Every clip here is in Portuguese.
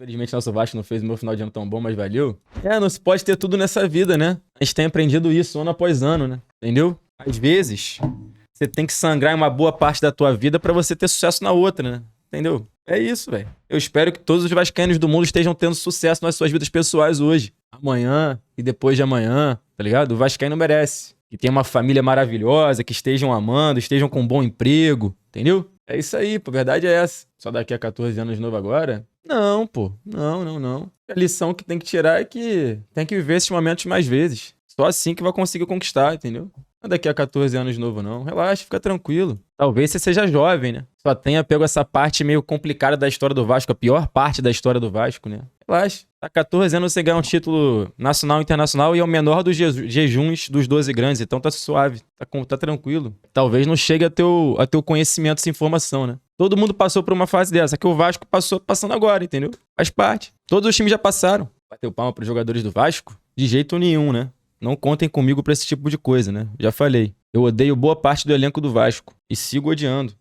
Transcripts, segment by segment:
Infelizmente, nosso Vasco não fez o meu final de ano tão bom, mas valeu. Não se pode ter tudo nessa vida, né? A gente tem aprendido isso ano após ano, né? Entendeu? Às vezes, você tem que sangrar em uma boa parte da tua vida pra você ter sucesso na outra, né? Entendeu? É isso, velho. Eu espero que todos os vascaínos do mundo estejam tendo sucesso nas suas vidas pessoais hoje, amanhã e depois de amanhã, tá ligado? O vascaíno merece. Que tenha uma família maravilhosa, que estejam amando, estejam com um bom emprego, entendeu? É isso aí, pô. A verdade é essa. Só daqui a 14 anos de novo agora? Não, pô. Não. A lição que tem que tirar é que tem que viver esses momentos mais vezes. Só assim que vai conseguir conquistar, entendeu? Não é daqui a 14 anos de novo, não. Relaxa, fica tranquilo. Talvez você seja jovem, né? Só tenha pego essa parte meio complicada da história do Vasco, a pior parte da história do Vasco, né? Relaxa. Tá 14 anos você ganha um título nacional e internacional e é o menor dos jejuns dos 12 grandes. Então tá suave, tá tranquilo. Talvez não chegue a teu conhecimento essa informação, né? Todo mundo passou por uma fase dessa, que o Vasco passando agora, entendeu? Faz parte. Todos os times já passaram. Bateu palma pros jogadores do Vasco? De jeito nenhum, né? Não contem comigo pra esse tipo de coisa, né? Já falei. Eu odeio boa parte do elenco do Vasco. E sigo odiando.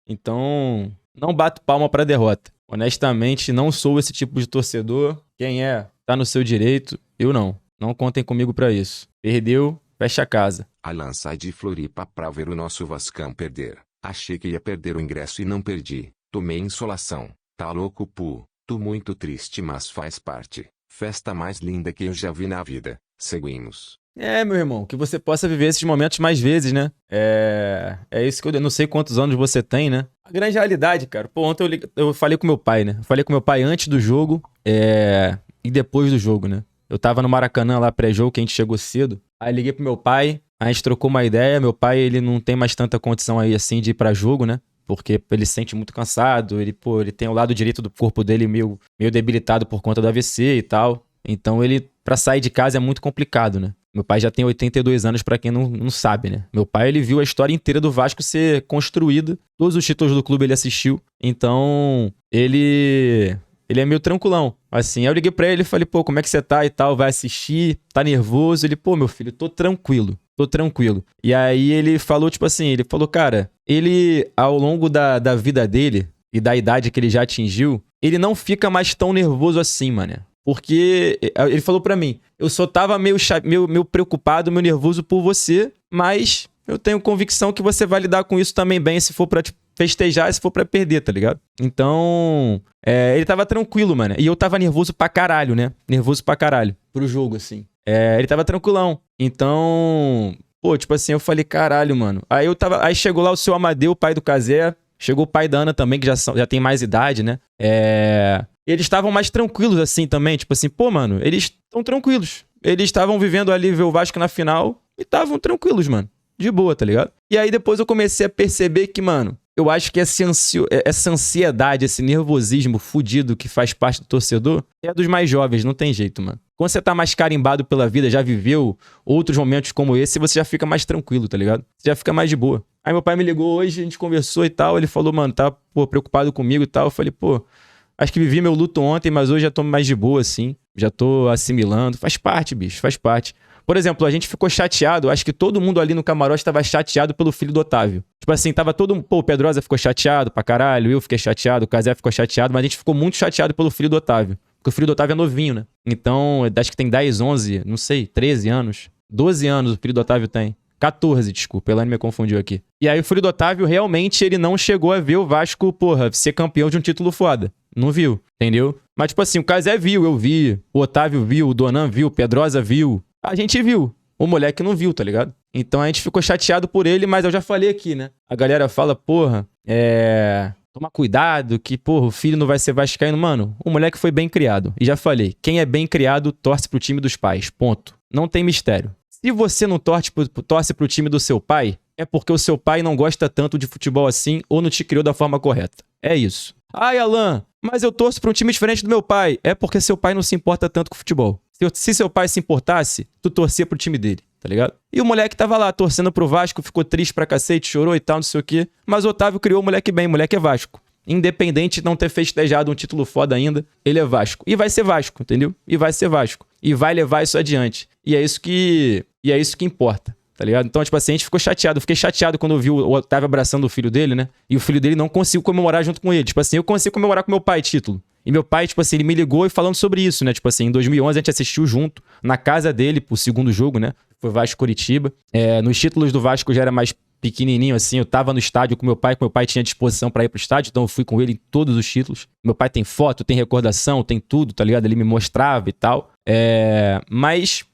Então, não bato palma pra derrota. Honestamente, não sou esse tipo de torcedor. Quem tá no seu direito. Eu não. Não contem comigo pra isso. Perdeu, fecha a casa. Alan sai de Floripa pra ver o nosso Vascão perder. Achei que ia perder o ingresso e não perdi. Tomei insolação. Tá louco, pu. Tô muito triste, mas faz parte. Festa mais linda que eu já vi na vida. Seguimos. Meu irmão, que você possa viver esses momentos mais vezes, né? É isso que eu não sei quantos anos você tem, né? A grande realidade, cara. Pô, ontem eu falei com meu pai, né? Eu falei com meu pai antes do jogo e depois do jogo, né? Eu tava no Maracanã lá pré-jogo, que a gente chegou cedo. Aí liguei pro meu pai, a gente trocou uma ideia. Meu pai, ele não tem mais tanta condição aí assim de ir pra jogo, né? Porque ele se sente muito cansado, ele tem o lado direito do corpo dele meio debilitado por conta do AVC e tal. Então pra sair de casa é muito complicado, né? Meu pai já tem 82 anos, pra quem não sabe, né? Meu pai, ele viu a história inteira do Vasco ser construída. Todos os títulos do clube ele assistiu. Então, ele é meio tranquilão. Assim, aí eu liguei pra ele e falei, pô, como é que você tá e tal? Vai assistir? Tá nervoso? Ele, pô, meu filho, tô tranquilo. E aí ele falou, tipo assim, ele falou, cara, ele, ao longo da vida dele e da idade que ele já atingiu, ele não fica mais tão nervoso assim, mano. Porque ele falou pra mim, eu só tava meio preocupado, meio nervoso por você, mas eu tenho convicção que você vai lidar com isso também bem, se for pra festejar, se for pra perder, tá ligado? Então, ele tava tranquilo, mano. E eu tava nervoso pra caralho, né? Nervoso pra caralho pro jogo, assim. Ele tava tranquilão. Então, pô, tipo assim, eu falei, caralho, mano. Aí chegou lá o seu Amadeu, o pai do Cazé. Chegou o pai da Ana também, que já tem mais idade, né? Eles estavam mais tranquilos assim também. Tipo assim, pô, mano, eles estão tranquilos. Eles estavam vivendo ali, ver o Vasco na final e estavam tranquilos, mano. De boa, tá ligado? E aí depois eu comecei a perceber que, mano, eu acho que essa ansiedade, esse nervosismo fudido que faz parte do torcedor é dos mais jovens, não tem jeito, mano. Quando você tá mais carimbado pela vida, já viveu outros momentos como esse, você já fica mais tranquilo, tá ligado? Você já fica mais de boa. Aí meu pai me ligou hoje, a gente conversou e tal, ele falou, mano, tá, pô, preocupado comigo e tal. Eu falei, pô, acho que vivi meu luto ontem, mas hoje já tô mais de boa, assim. Já tô assimilando. Faz parte, bicho, faz parte. Por exemplo, a gente ficou chateado, acho que todo mundo ali no camarote tava chateado pelo filho do Otávio. Tipo assim, tava pô, o Pedrosa ficou chateado pra caralho, eu fiquei chateado, o Cazé ficou chateado, mas a gente ficou muito chateado pelo filho do Otávio. Porque o filho do Otávio é novinho, né? Então, acho que tem 10, 11, não sei, 13 anos. 12 anos o filho do Otávio tem. 14, desculpa, Elane me confundiu aqui. E aí o filho do Otávio, realmente, ele não chegou a ver o Vasco, porra, ser campeão de um título foda. Não viu, entendeu? Mas, tipo assim, o Cazé viu, eu vi. O Otávio viu, o Donan viu, o Pedrosa viu. A gente viu. O moleque não viu, tá ligado? Então a gente ficou chateado por ele, mas eu já falei aqui, né? A galera fala, porra, toma cuidado que, porra, o filho não vai ser vascaíno. Mano, o moleque foi bem criado. E já falei, quem é bem criado torce pro time dos pais, ponto. Não tem mistério. Se você não torce pro time do seu pai, é porque o seu pai não gosta tanto de futebol assim ou não te criou da forma correta. É isso. Ai, Alan, mas eu torço pra um time diferente do meu pai. É porque seu pai não se importa tanto com futebol. Se seu pai se importasse, tu torcia pro time dele, tá ligado? E o moleque tava lá torcendo pro Vasco, ficou triste pra cacete, chorou e tal, não sei o quê. Mas o Otávio criou o moleque bem, o moleque é Vasco. Independente de não ter festejado um título foda ainda, ele é Vasco. E vai ser Vasco, entendeu? E vai ser Vasco. E vai levar isso adiante. E é isso que importa, tá ligado? Então, tipo assim, a gente ficou chateado. Eu fiquei chateado quando eu vi o Otávio abraçando o filho dele, né? E o filho dele não conseguiu comemorar junto com ele. Tipo assim, eu consigo comemorar com meu pai título. E meu pai, tipo assim, ele me ligou e falando sobre isso, né? Tipo assim, em 2011 a gente assistiu junto, na casa dele, pro segundo jogo, né? Foi Vasco Coritiba. Nos títulos do Vasco já era mais pequenininho, assim. Eu tava no estádio com meu pai, que meu pai tinha disposição pra ir pro estádio, então eu fui com ele em todos os títulos. Meu pai tem foto, tem recordação, tem tudo, tá ligado? Ele me mostrava e tal. Mas...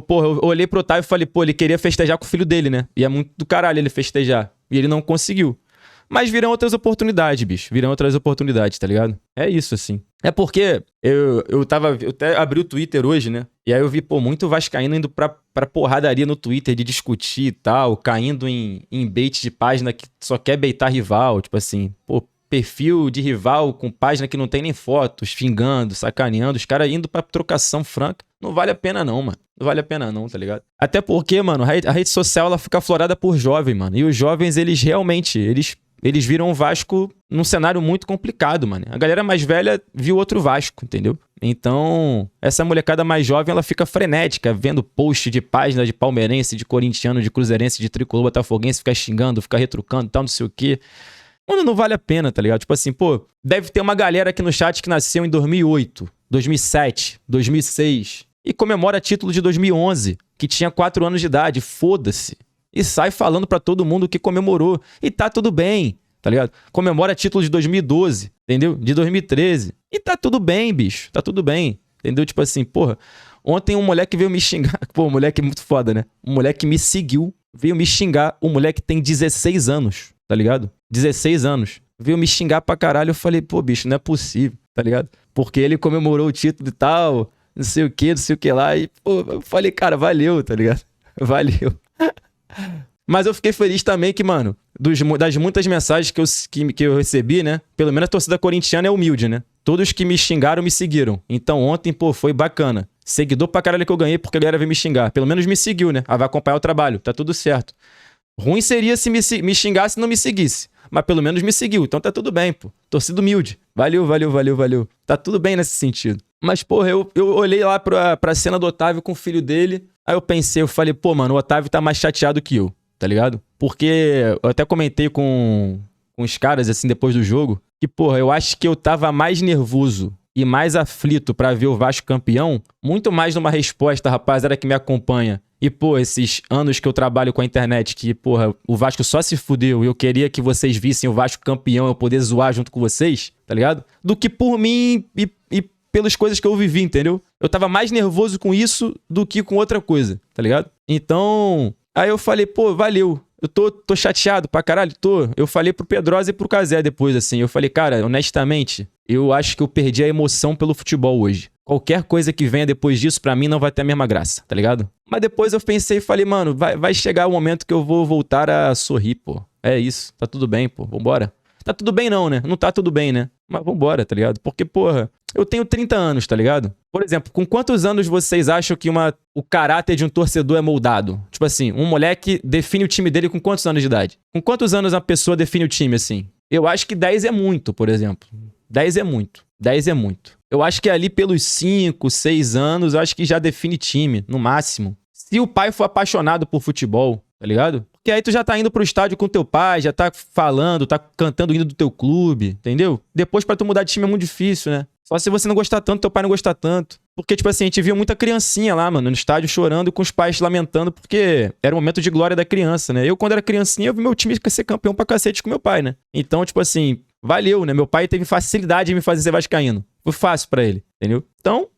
Porra, eu olhei pro Otávio e falei, pô, ele queria festejar com o filho dele, né? E é muito do caralho ele festejar. E ele não conseguiu. Mas virão outras oportunidades, bicho. Virão outras oportunidades, tá ligado? É isso, assim. É porque eu até abri o Twitter hoje, né? E aí eu vi, pô, muito vascaíno indo pra porradaria no Twitter de discutir e tal, caindo em bait de página que só quer baitar rival. Tipo assim, pô, perfil de rival com página que não tem nem fotos, xingando, sacaneando, os caras indo pra trocação franca. Não vale a pena não, mano. Não vale a pena não, tá ligado? Até porque, mano, a rede social, ela fica aflorada por jovem, mano. E os jovens, eles realmente, eles viram o Vasco num cenário muito complicado, mano. A galera mais velha viu outro Vasco, entendeu? Então, essa molecada mais jovem, ela fica frenética, vendo post de página de palmeirense, de corintiano, de cruzeirense, de tricolor, botafoguense, fica xingando, fica retrucando e tal, não sei o quê. Mano, não vale a pena, tá ligado? Tipo assim, pô, deve ter uma galera aqui no chat que nasceu em 2008, 2007, 2006 e comemora título de 2011, que tinha 4 anos de idade. Foda-se. E sai falando pra todo mundo que comemorou. E tá tudo bem, tá ligado? Comemora título de 2012, entendeu? De 2013. E tá tudo bem, bicho. Tá tudo bem, entendeu? Tipo assim, porra, ontem um moleque veio me xingar. Pô, um moleque muito foda, né? Um moleque me seguiu, veio me xingar. O moleque tem 16 anos, tá ligado? 16 anos. Veio me xingar pra caralho. Eu falei, pô, bicho, não é possível, tá ligado? Porque ele comemorou o título e tal, não sei o que lá. E, pô, eu falei, cara, valeu, tá ligado? Valeu. Mas eu fiquei feliz também que, mano, das muitas mensagens que eu recebi, né? Pelo menos a torcida corintiana é humilde, né? Todos que me xingaram me seguiram. Então ontem, pô, foi bacana. Seguidor pra caralho que eu ganhei porque a galera veio me xingar. Pelo menos me seguiu, né? Vai acompanhar o trabalho, tá tudo certo. Ruim seria se me xingasse e não me seguisse. Mas pelo menos me seguiu, então tá tudo bem, pô. Torcida humilde. Valeu. Tá tudo bem nesse sentido. Mas, porra, eu olhei lá pra cena do Otávio com o filho dele. Aí eu falei, pô, mano, o Otávio tá mais chateado que eu, tá ligado? Porque eu até comentei com os caras, assim, depois do jogo, que, porra, eu acho que eu tava mais nervoso e mais aflito pra ver o Vasco campeão, muito mais numa resposta, rapaziada que me acompanha. E, pô, esses anos que eu trabalho com a internet, que, porra, o Vasco só se fudeu e eu queria que vocês vissem o Vasco campeão, eu poder zoar junto com vocês, tá ligado? Do que por mim e pelas coisas que eu vivi, entendeu? Eu tava mais nervoso com isso do que com outra coisa, tá ligado? Então, aí eu falei, pô, valeu. Eu tô chateado pra caralho, tô. Eu falei pro Pedrosa e pro Cazé depois, assim. Eu falei, cara, honestamente, eu acho que eu perdi a emoção pelo futebol hoje. Qualquer coisa que venha depois disso, pra mim, não vai ter a mesma graça, tá ligado? Mas depois eu pensei e falei, mano, vai chegar o momento que eu vou voltar a sorrir, pô. É isso, tá tudo bem, pô, vambora. Tá tudo bem não, né? Não tá tudo bem, né? Mas vambora, tá ligado? Porque, porra, eu tenho 30 anos, tá ligado? Por exemplo, com quantos anos vocês acham que o caráter de um torcedor é moldado? Tipo assim, um moleque define o time dele com quantos anos de idade? Com quantos anos a pessoa define o time, assim? Eu acho que 10 é muito, por exemplo. 10 é muito. 10 é muito. Eu acho que ali pelos 5, 6 anos, eu acho que já define time, no máximo. Se o pai for apaixonado por futebol, tá ligado? Porque aí tu já tá indo pro estádio com teu pai, já tá falando, tá cantando o hino do teu clube, entendeu? Depois pra tu mudar de time é muito difícil, né? Só se você não gostar tanto, teu pai não gostar tanto. Porque, tipo assim, a gente via muita criancinha lá, mano, no estádio chorando com os pais lamentando, porque era o momento de glória da criança, né? Eu, quando era criancinha, eu vi meu time ser campeão pra cacete com meu pai, né? Então, tipo assim, valeu, né? Meu pai teve facilidade em me fazer ser vascaíno. Foi fácil pra ele, entendeu? Então,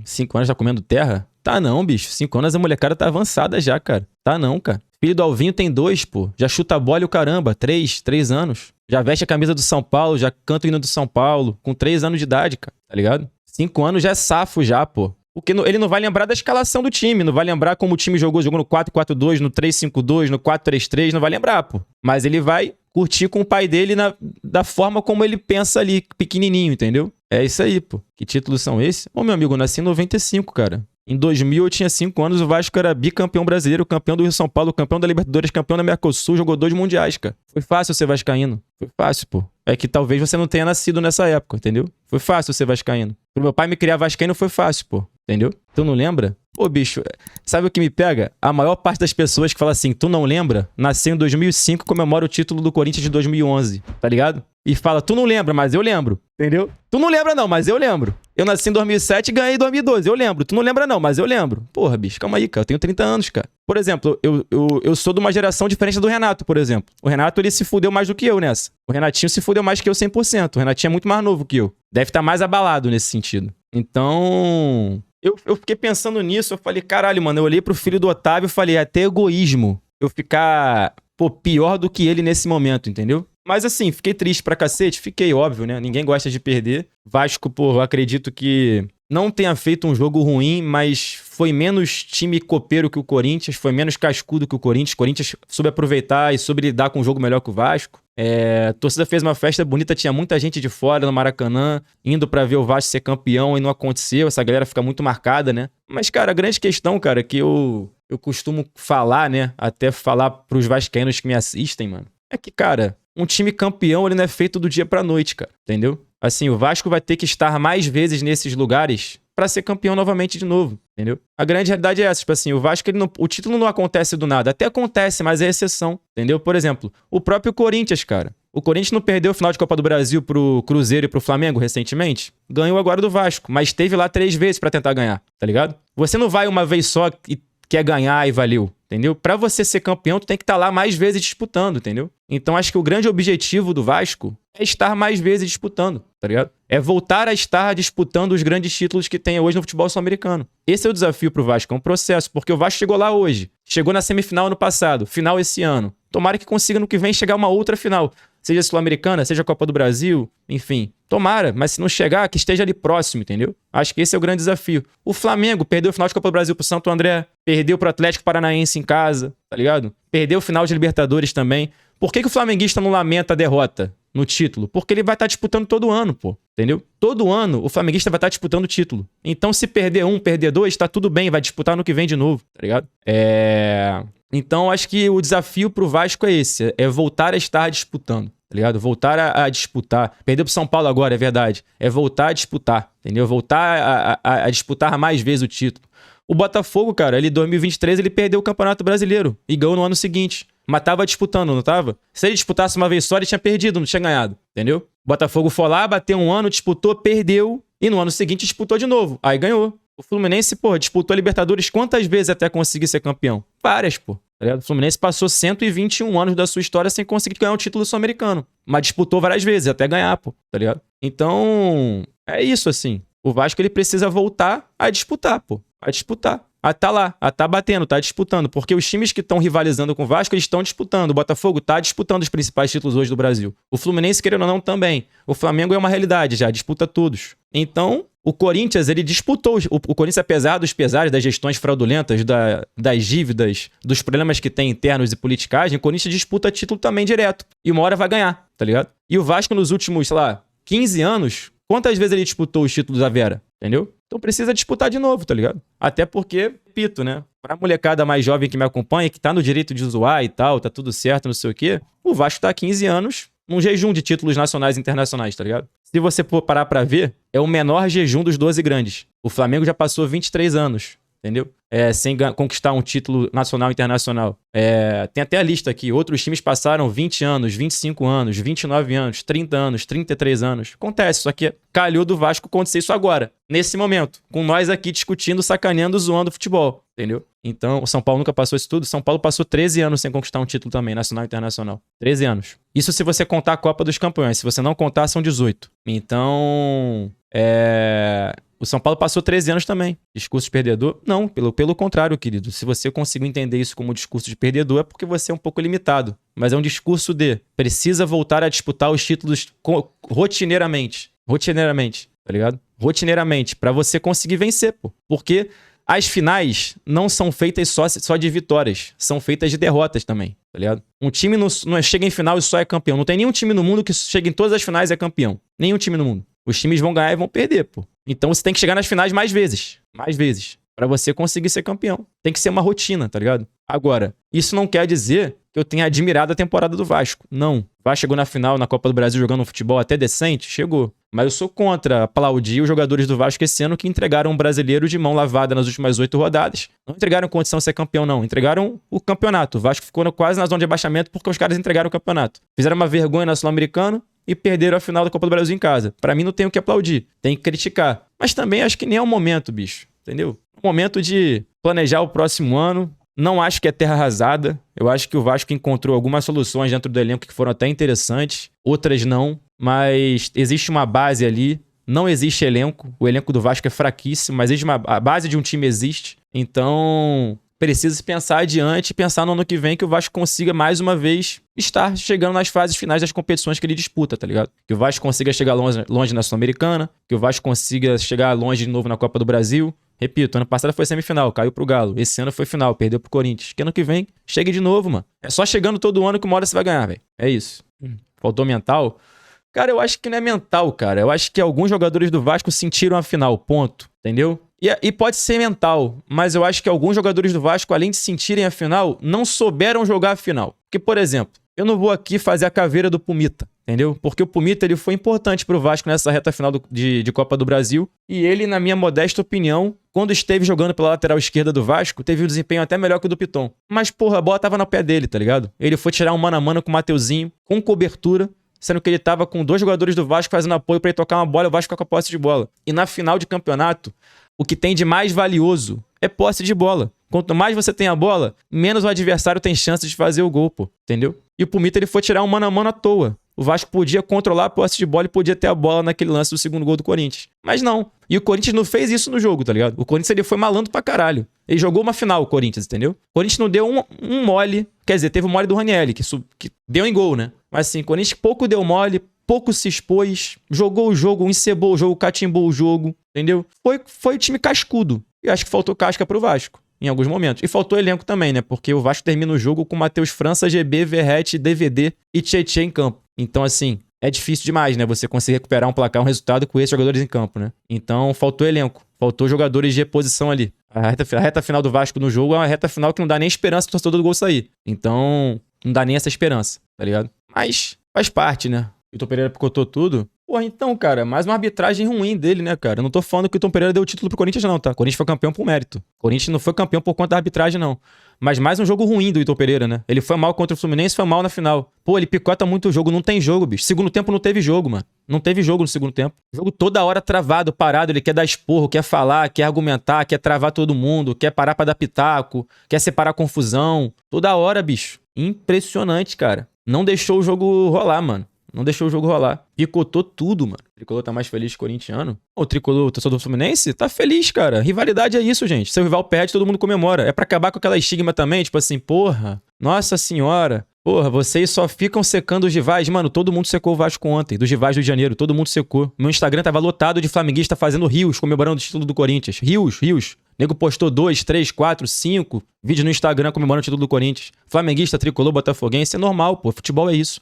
5 anos tá comendo terra? Tá não, bicho. 5 anos a molecada tá avançada já, cara. Tá não, cara. Filho do Alvinho tem 2, pô. Já chuta a bola e o caramba. 3 anos. Já veste a camisa do São Paulo, já canta o hino do São Paulo. Com 3 anos de idade, cara. Tá ligado? 5 anos já é safo já, pô. Porque ele não vai lembrar da escalação do time. Não vai lembrar como o time jogou no 4-4-2, no 3-5-2, no 4-3-3. Não vai lembrar, pô. Mas ele vai curtir com o pai dele da forma como ele pensa ali, pequenininho, entendeu? É isso aí, pô. Que títulos são esses? Ô, meu amigo, eu nasci em 95, cara. Em 2000 eu tinha 5 anos, o Vasco era bicampeão brasileiro, campeão do Rio São Paulo, campeão da Libertadores, campeão da Mercosul, jogou 2 mundiais, cara. Foi fácil ser vascaíno. Foi fácil, pô. É que talvez você não tenha nascido nessa época, entendeu? Foi fácil ser vascaíno. Pro meu pai me criar vascaíno foi fácil, pô. Entendeu? Tu não lembra? Pô, bicho, sabe o que me pega? A maior parte das pessoas que fala assim, tu não lembra? Nasceu em 2005, comemora o título do Corinthians de 2011, tá ligado? E fala, tu não lembra, mas eu lembro, entendeu? Tu não lembra não, mas eu lembro. Eu nasci em 2007 e ganhei em 2012, eu lembro. Tu não lembra não, mas eu lembro. Porra, bicho, calma aí, cara, eu tenho 30 anos, cara. Por exemplo, eu sou de uma geração diferente do Renato, por exemplo. O Renato, ele se fudeu mais do que eu nessa. O Renatinho se fudeu mais que eu 100%. O Renatinho é muito mais novo que eu. Deve estar mais abalado nesse sentido. Então... Eu fiquei pensando nisso, eu falei, caralho, mano, eu olhei pro filho do Otávio e falei, é até egoísmo eu ficar, pô, pior do que ele nesse momento, entendeu? Mas assim, fiquei triste pra cacete, fiquei, óbvio, né? Ninguém gosta de perder. Vasco, pô, eu acredito que não tenha feito um jogo ruim, mas foi menos time copeiro que o Corinthians, foi menos cascudo que o Corinthians. O Corinthians soube aproveitar e soube lidar com um jogo melhor que o Vasco. A torcida fez uma festa bonita, tinha muita gente de fora no Maracanã, indo pra ver o Vasco ser campeão e não aconteceu, essa galera fica muito marcada, né? Mas, cara, a grande questão, cara, que eu costumo falar, né, até falar pros vascaínos que me assistem, mano, é que, cara, um time campeão, ele não é feito do dia pra noite, cara, entendeu? Assim, o Vasco vai ter que estar mais vezes nesses lugares pra ser campeão novamente de novo, entendeu? A grande realidade é essa, tipo assim, o Vasco, o título não acontece do nada, até acontece, mas é exceção, entendeu? Por exemplo, o próprio Corinthians, cara. O Corinthians não perdeu o final de Copa do Brasil pro Cruzeiro e pro Flamengo recentemente? Ganhou agora do Vasco, mas teve lá 3 vezes pra tentar ganhar, tá ligado? Você não vai uma vez só e quer ganhar e valeu, entendeu? Pra você ser campeão, tu tem que estar lá mais vezes disputando, entendeu? Então acho que o grande objetivo do Vasco é estar mais vezes disputando, tá ligado? É voltar a estar disputando os grandes títulos que tem hoje no futebol sul-americano. Esse é o desafio pro Vasco, é um processo, porque o Vasco chegou lá hoje, chegou na semifinal ano passado, final esse ano. Tomara que consiga no que vem chegar uma outra final, seja Sul-Americana, seja Copa do Brasil, enfim. Tomara, mas se não chegar, que esteja ali próximo, entendeu? Acho que esse é o grande desafio. O Flamengo perdeu o final de Copa do Brasil pro Santo André, perdeu pro Atlético Paranaense em casa, tá ligado? Perdeu o final de Libertadores também. Por que o flamenguista não lamenta a derrota no título? Porque ele vai estar disputando todo ano, pô, entendeu? Todo ano o flamenguista vai estar disputando o título. Então se perder um, perder dois, tá tudo bem, vai disputar no que vem de novo, tá ligado? Então acho que o desafio pro Vasco é esse, é voltar a estar disputando, tá ligado? Voltar a disputar. Perdeu pro São Paulo agora, é verdade. É voltar a disputar, entendeu? Voltar a disputar mais vezes o título. O Botafogo, cara, ele em 2023 ele perdeu o Campeonato Brasileiro e ganhou no ano seguinte. Mas tava disputando, não tava? Se ele disputasse uma vez só, ele tinha perdido, não tinha ganhado, entendeu? O Botafogo foi lá, bateu um ano, disputou, perdeu e no ano seguinte disputou de novo. Aí ganhou. O Fluminense, pô, disputou a Libertadores quantas vezes até conseguir ser campeão? Várias, pô. Tá ligado? O Fluminense passou 121 anos da sua história sem conseguir ganhar um título sul-americano. Mas disputou várias vezes, até ganhar, pô. Tá ligado? Então, é isso, assim. O Vasco, ele precisa voltar a disputar, pô. A disputar. A tá lá, a tá batendo, tá disputando. Porque os times que estão rivalizando com o Vasco, eles estão disputando. O Botafogo tá disputando os principais títulos hoje do Brasil. O Fluminense, querendo ou não, também. O Flamengo é uma realidade já, disputa todos. Então, o Corinthians, ele disputou. O Corinthians, apesar dos pesares, das gestões fraudulentas, das dívidas, dos problemas que tem internos e politicagem, o Corinthians disputa título também direto. E uma hora vai ganhar, tá ligado? E o Vasco, nos últimos, sei lá, 15 anos, quantas vezes ele disputou os títulos da Vera? Entendeu? Então precisa disputar de novo, tá ligado? Até porque, repito, né? Pra molecada mais jovem que me acompanha, que tá no direito de zoar e tal, tá tudo certo, não sei o quê, o Vasco tá há 15 anos num jejum de títulos nacionais e internacionais, tá ligado? Se você for parar pra ver, é o menor jejum dos 12 grandes. O Flamengo já passou 23 anos, entendeu? Sem conquistar um título nacional e internacional. Tem até a lista aqui. Outros times passaram 20 anos, 25 anos, 29 anos, 30 anos, 33 anos. Acontece, só que calhou do Vasco acontecer isso agora, nesse momento. Com nós aqui discutindo, sacaneando, zoando o futebol, entendeu? Então, o São Paulo nunca passou isso tudo. São Paulo passou 13 anos sem conquistar um título também, nacional e internacional. 13 anos. Isso se você contar a Copa dos Campeões. Se você não contar, são 18. Então, o São Paulo passou 13 anos também. Discurso de perdedor? Não, pelo contrário, querido. Se você conseguiu entender isso como discurso de perdedor, é porque você é um pouco limitado. Mas é um discurso de precisa voltar a disputar os títulos rotineiramente. Rotineiramente, tá ligado? Rotineiramente, pra você conseguir vencer, pô. Porque as finais não são feitas só de vitórias. São feitas de derrotas também, tá ligado? Um time não chega em final e só é campeão. Não tem nenhum time no mundo que chega em todas as finais e é campeão. Nenhum time no mundo. Os times vão ganhar e vão perder, pô. Então você tem que chegar nas finais mais vezes. Mais vezes. pra você conseguir ser campeão. Tem que ser uma rotina, tá ligado? Agora, isso não quer dizer que eu tenha admirado a temporada do Vasco. Não. O Vasco chegou na final, na Copa do Brasil, jogando um futebol até decente? Chegou. Mas eu sou contra aplaudir os jogadores do Vasco esse ano que entregaram um brasileiro de mão lavada nas últimas 8 rodadas. Não entregaram condição de ser campeão, não. Entregaram o campeonato. O Vasco ficou quase na zona de abaixamento porque os caras entregaram o campeonato. Fizeram uma vergonha na Sul-Americana e perderam a final da Copa do Brasil em casa. Pra mim não tem o que aplaudir. Tem que criticar. Mas também acho que nem é o momento, bicho. Entendeu? É o momento de planejar o próximo ano. Não acho que é terra arrasada. Eu acho que o Vasco encontrou algumas soluções dentro do elenco que foram até interessantes. Outras não. Mas existe uma base ali. Não existe elenco. O elenco do Vasco é fraquíssimo, mas a base de um time existe. Então, precisa se pensar adiante e pensar no ano que vem que o Vasco consiga mais uma vez estar chegando nas fases finais das competições que ele disputa, tá ligado? Que o Vasco consiga chegar longe na Sul-Americana, que o Vasco consiga chegar longe de novo na Copa do Brasil. Repito, ano passado foi semifinal, caiu pro Galo. Esse ano foi final, perdeu pro Corinthians. Que ano que vem, chegue de novo, mano. É só chegando todo ano que uma hora você vai ganhar, velho. É isso. Faltou mental? Cara, eu acho que não é mental, cara. Eu acho que alguns jogadores do Vasco sentiram a final, ponto. Entendeu? E pode ser mental, mas eu acho que alguns jogadores do Vasco, além de sentirem a final, não souberam jogar a final. Porque, por exemplo, eu não vou aqui fazer a caveira do Pumita, entendeu? Porque o Pumita ele foi importante pro Vasco nessa reta final de Copa do Brasil. E ele, na minha modesta opinião, quando esteve jogando pela lateral esquerda do Vasco, teve um desempenho até melhor que o do Piton. Mas, porra, a bola tava no pé dele, tá ligado? Ele foi tirar um mano a mano com o Mateuzinho, com cobertura, sendo que ele tava com 2 jogadores do Vasco fazendo apoio pra ele tocar uma bola e o Vasco com a posse de bola. E na final de campeonato, o que tem de mais valioso é posse de bola. Quanto mais você tem a bola, menos o adversário tem chance de fazer o gol, pô. Entendeu? E o Pumita, ele foi tirar um mano a mano à toa. O Vasco podia controlar a posse de bola e podia ter a bola naquele lance do segundo gol do Corinthians. Mas não. E o Corinthians não fez isso no jogo, tá ligado? O Corinthians, ele foi malandro pra caralho. Ele jogou uma final, o Corinthians, entendeu? O Corinthians não deu um mole. Quer dizer, teve o mole do Ranieri, que deu em gol, né? Mas assim, o Corinthians pouco deu mole, pouco se expôs, jogou o jogo, encebou o jogo, catimbou o jogo, entendeu? Foi time cascudo. E acho que faltou casca pro Vasco, em alguns momentos. E faltou elenco também, né? Porque o Vasco termina o jogo com Matheus França, GB, Verratti, DVD e Tietchan em campo. Então, assim, é difícil demais, né? Você conseguir recuperar um placar, um resultado com esses jogadores em campo, né? Então, faltou elenco. Faltou jogadores de reposição ali. A reta final do Vasco no jogo é uma reta final que não dá nem esperança do torcedor do gol sair. Então, não dá nem essa esperança, tá ligado? Mas faz parte, né? O Vitor Pereira picotou tudo. Porra, então, cara, mais uma arbitragem ruim dele, né, cara? Eu não tô falando que o Vitor Pereira deu o título pro Corinthians, não, tá? O Corinthians foi campeão por mérito. O Corinthians não foi campeão por conta da arbitragem, não. Mas mais um jogo ruim do Vitor Pereira, né? Ele foi mal contra o Fluminense, foi mal na final. Pô, ele picota muito o jogo, não tem jogo, bicho. Segundo tempo não teve jogo, mano. Não teve jogo no segundo tempo. O jogo toda hora travado, parado, ele quer dar esporro, quer falar, quer argumentar, quer travar todo mundo, quer parar pra dar pitaco, quer separar confusão. Toda hora, bicho. Impressionante, cara. Não deixou o jogo rolar, mano. Não deixou o jogo rolar. Picotou tudo, mano. O Tricolor tá mais feliz que o corintiano. O Tricolor, o torcedor do Fluminense, tá feliz, cara. Rivalidade é isso, gente. Seu rival perde, todo mundo comemora. É pra acabar com aquela estigma também, tipo assim, porra, nossa senhora. Porra, vocês só ficam secando os rivais. Mano, todo mundo secou o Vasco ontem, dos rivais do Rio de Janeiro. Todo mundo secou. Meu Instagram tava lotado de flamenguista fazendo rios, comemorando o título do Corinthians. Rios. O nego postou 2, 3, 4, 5 vídeos no Instagram comemorando o título do Corinthians. Flamenguista, tricolor, botafoguense. É normal, pô. Futebol é isso.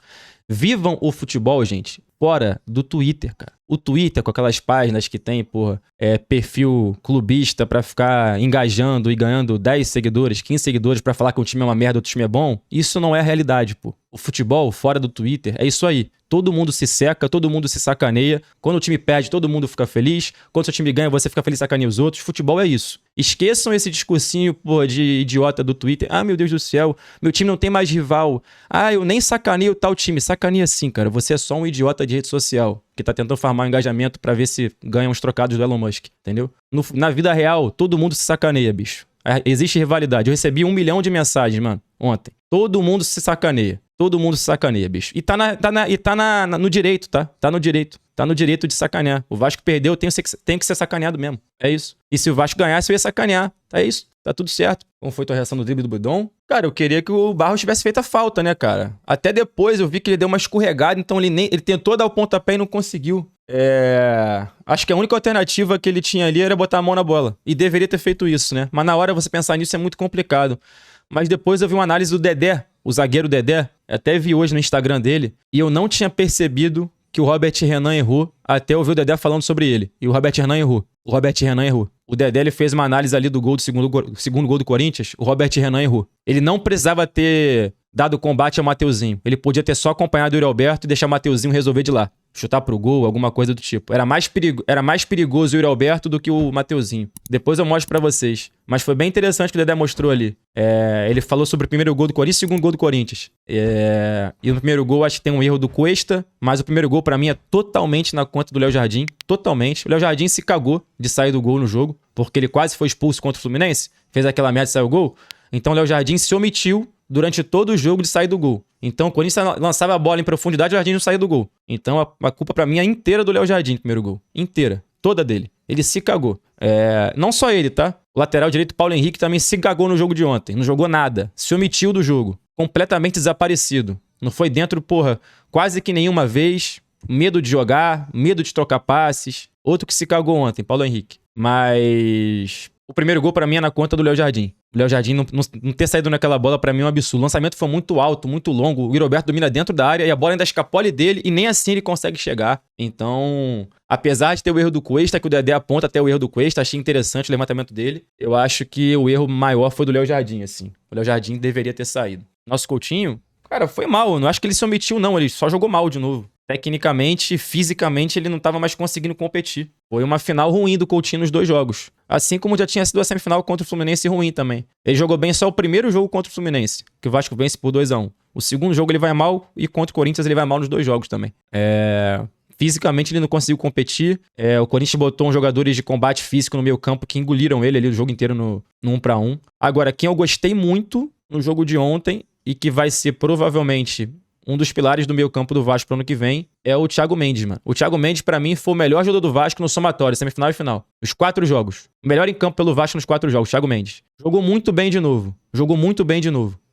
Vivam o futebol, gente, fora do Twitter, cara. O Twitter, com aquelas páginas que tem, porra, perfil clubista pra ficar engajando e ganhando 10 seguidores, 15 seguidores pra falar que um time é uma merda, outro time é bom, isso não é a realidade, pô. O futebol, fora do Twitter, é isso aí. Todo mundo se seca, todo mundo se sacaneia. Quando o time perde, todo mundo fica feliz. Quando o seu time ganha, você fica feliz e sacaneia os outros. Futebol é isso. Esqueçam esse discursinho, pô, de idiota do Twitter. Ah, meu Deus do céu, meu time não tem mais rival. Ah, eu nem sacaneio tal time. Sacaneia sim, cara. Você é só um idiota de rede social que tá tentando farmar um engajamento pra ver se ganha uns trocados do Elon Musk, entendeu? Na vida real, todo mundo se sacaneia, bicho. Existe rivalidade. Eu recebi 1 milhão de mensagens, mano, ontem. Todo mundo se sacaneia. Todo mundo se sacaneia, bicho. E tá no direito, tá? Tá no direito. Tá no direito de sacanear. O Vasco perdeu, tem que ser sacaneado mesmo. É isso. E se o Vasco ganhasse, eu ia sacanear. É isso. Tá tudo certo. Como foi tua reação no drible do Budon? Cara, eu queria que o Barros tivesse feito a falta, né, cara? Até depois eu vi que ele deu uma escorregada, então ele tentou dar o pontapé e não conseguiu. Acho que a única alternativa que ele tinha ali era botar a mão na bola. E deveria ter feito isso, né? Mas na hora você pensar nisso é muito complicado. Mas depois eu vi uma análise do Dedé, o zagueiro Dedé. Até vi hoje no Instagram dele. E eu não tinha percebido que o Robert Renan errou até eu ouvir o Dedé falando sobre ele. E o Robert Renan errou. O Robert Renan errou. O Dedé ele fez uma análise ali do gol do segundo gol do Corinthians. O Robert Renan errou. Ele não precisava ter dado combate ao Mateuzinho. Ele podia ter só acompanhado o Yuri Alberto e deixar o Mateuzinho resolver de lá. Chutar pro gol, alguma coisa do tipo. Era mais perigoso o Yuri Alberto do que o Mateuzinho. Depois eu mostro pra vocês. Mas foi bem interessante o que o Dedé mostrou ali. Ele falou sobre o primeiro gol do Corinthians e o segundo gol do Corinthians. E no primeiro gol acho que tem um erro do Cuesta, mas o primeiro gol pra mim é totalmente na conta do Léo Jardim. Totalmente. O Léo Jardim se cagou de sair do gol no jogo, porque ele quase foi expulso contra o Fluminense. Fez aquela merda e saiu o gol. Então o Léo Jardim se omitiu durante todo o jogo de sair do gol. Então o Corinthians lançava a bola em profundidade e o Jardim não saía do gol. Então a culpa pra mim é inteira do Léo Jardim, primeiro gol. Inteira. Toda dele. Ele se cagou. Não só ele, tá? O lateral direito, Paulo Henrique, também se cagou no jogo de ontem. Não jogou nada. Se omitiu do jogo. Completamente desaparecido. Não foi dentro, quase que nenhuma vez. Medo de jogar, medo de trocar passes. Outro que se cagou ontem, Paulo Henrique. Mas o primeiro gol pra mim é na conta do Léo Jardim. O Léo Jardim não ter saído naquela bola pra mim é um absurdo. O lançamento foi muito alto, muito longo. O Roberto domina dentro da área e a bola ainda escapole dele e nem assim ele consegue chegar. Então, apesar de ter o erro do Cuesta, que o Dedé aponta até o erro do Cuesta, achei interessante o levantamento dele. Eu acho que o erro maior foi do Léo Jardim, assim. O Léo Jardim deveria ter saído. Nosso Coutinho, cara, foi mal. Eu não acho que ele se omitiu, não. Ele só jogou mal de novo. Tecnicamente, fisicamente, ele não estava mais conseguindo competir. Foi uma final ruim do Coutinho nos dois jogos. Assim como já tinha sido a semifinal contra o Fluminense ruim também. Ele jogou bem só o primeiro jogo contra o Fluminense, que o Vasco vence por 2-1. O segundo jogo ele vai mal e contra o Corinthians ele vai mal nos dois jogos também. Fisicamente ele não conseguiu competir. O Corinthians botou uns jogadores de combate físico no meio campo que engoliram ele ali o jogo inteiro no 1-1. Agora, quem eu gostei muito no jogo de ontem e que vai ser provavelmente um dos pilares do meio campo do Vasco pro ano que vem é o Thiago Mendes, mano. O Thiago Mendes, pra mim, foi o melhor jogador do Vasco no somatório, semifinal e final. Os 4 jogos. O melhor em campo pelo Vasco nos 4 jogos, Thiago Mendes. Jogou muito bem de novo.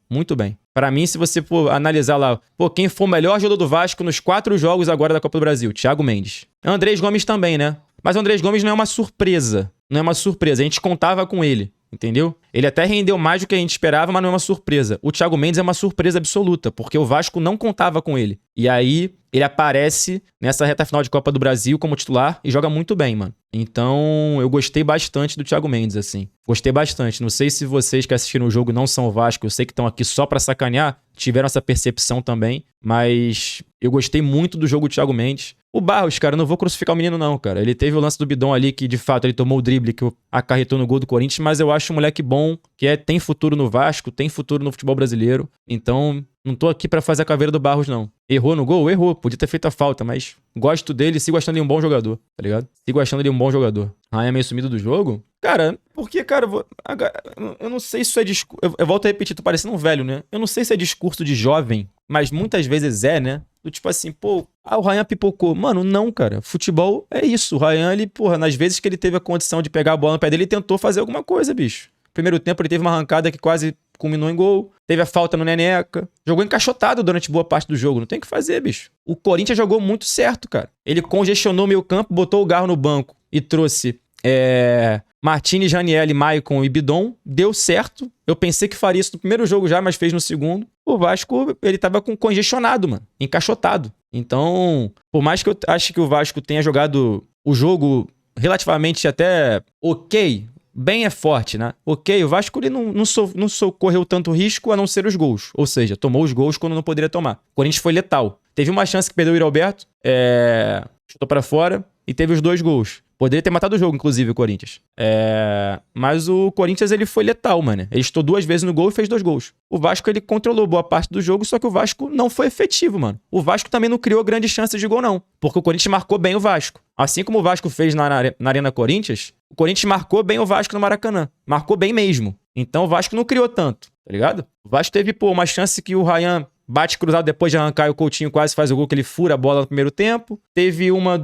Muito bem. Pra mim, se você for analisar lá, quem foi o melhor jogador do Vasco nos 4 jogos agora da Copa do Brasil? Thiago Mendes. Andrés Gomes também, né? Mas o Andrés Gomes não é uma surpresa. A gente contava com ele. Entendeu? Ele até rendeu mais do que a gente esperava, mas não é uma surpresa. O Thiago Mendes é uma surpresa absoluta, porque o Vasco não contava com ele. E aí, ele aparece nessa reta final de Copa do Brasil como titular e joga muito bem, mano. Então, eu gostei bastante do Thiago Mendes, assim. Gostei bastante. Não sei se vocês que assistiram o jogo não são o Vasco, eu sei que estão aqui só pra sacanear, tiveram essa percepção também, mas eu gostei muito do jogo do Thiago Mendes. O Barros, cara, eu não vou crucificar o menino não, cara. Ele teve o lance do bidon ali que, de fato, ele tomou o drible que acarretou no gol do Corinthians, mas eu acho um moleque bom, que tem futuro no Vasco, tem futuro no futebol brasileiro. Então, não tô aqui pra fazer a caveira do Barros, não. Errou no gol? Errou. Podia ter feito a falta, mas gosto dele e sigo achando ele um bom jogador, tá ligado? Sigo achando ele um bom jogador. É meio sumido do jogo? Cara, porque, cara, eu não sei se isso é discurso... Eu volto a repetir, tô parecendo um velho, né? Eu não sei se é discurso de jovem, mas muitas vezes né? Do tipo assim, o Ryan pipocou. Mano, não, cara. Futebol é isso. O Ryan, ele, nas vezes que ele teve a condição de pegar a bola no pé dele, ele tentou fazer alguma coisa, bicho. Primeiro tempo ele teve uma arrancada que quase culminou em gol. Teve a falta no Neneca. Jogou encaixotado durante boa parte do jogo. Não tem o que fazer, bicho. O Corinthians jogou muito certo, cara. Ele congestionou o meio campo, botou o Garro no banco e trouxe Martínez, Ranieri, Maicon e Bidon. Deu certo. Eu pensei que faria isso no primeiro jogo já, mas fez no segundo. O Vasco, ele tava congestionado, mano. Encaixotado. Então, por mais que eu ache que o Vasco tenha jogado o jogo relativamente até ok, bem é forte, né? Ok, o Vasco ele não socorreu tanto risco a não ser os gols. Ou seja, tomou os gols quando não poderia tomar. O Corinthians foi letal. Teve uma chance que perdeu o Yuri Alberto, chutou pra fora e teve os 2 gols. Poderia ter matado o jogo, inclusive, o Corinthians. Mas o Corinthians, ele foi letal, mano. Ele chutou 2 vezes no gol e fez 2 gols. O Vasco, ele controlou boa parte do jogo, só que o Vasco não foi efetivo, mano. O Vasco também não criou grandes chances de gol, não. Porque o Corinthians marcou bem o Vasco. Assim como o Vasco fez na Arena Corinthians, o Corinthians marcou bem o Vasco no Maracanã. Marcou bem mesmo. Então o Vasco não criou tanto, tá ligado? O Vasco teve, uma chance que o Ryan bate cruzado depois de arrancar e o Coutinho quase faz o gol, que ele fura a bola no primeiro tempo. Teve uma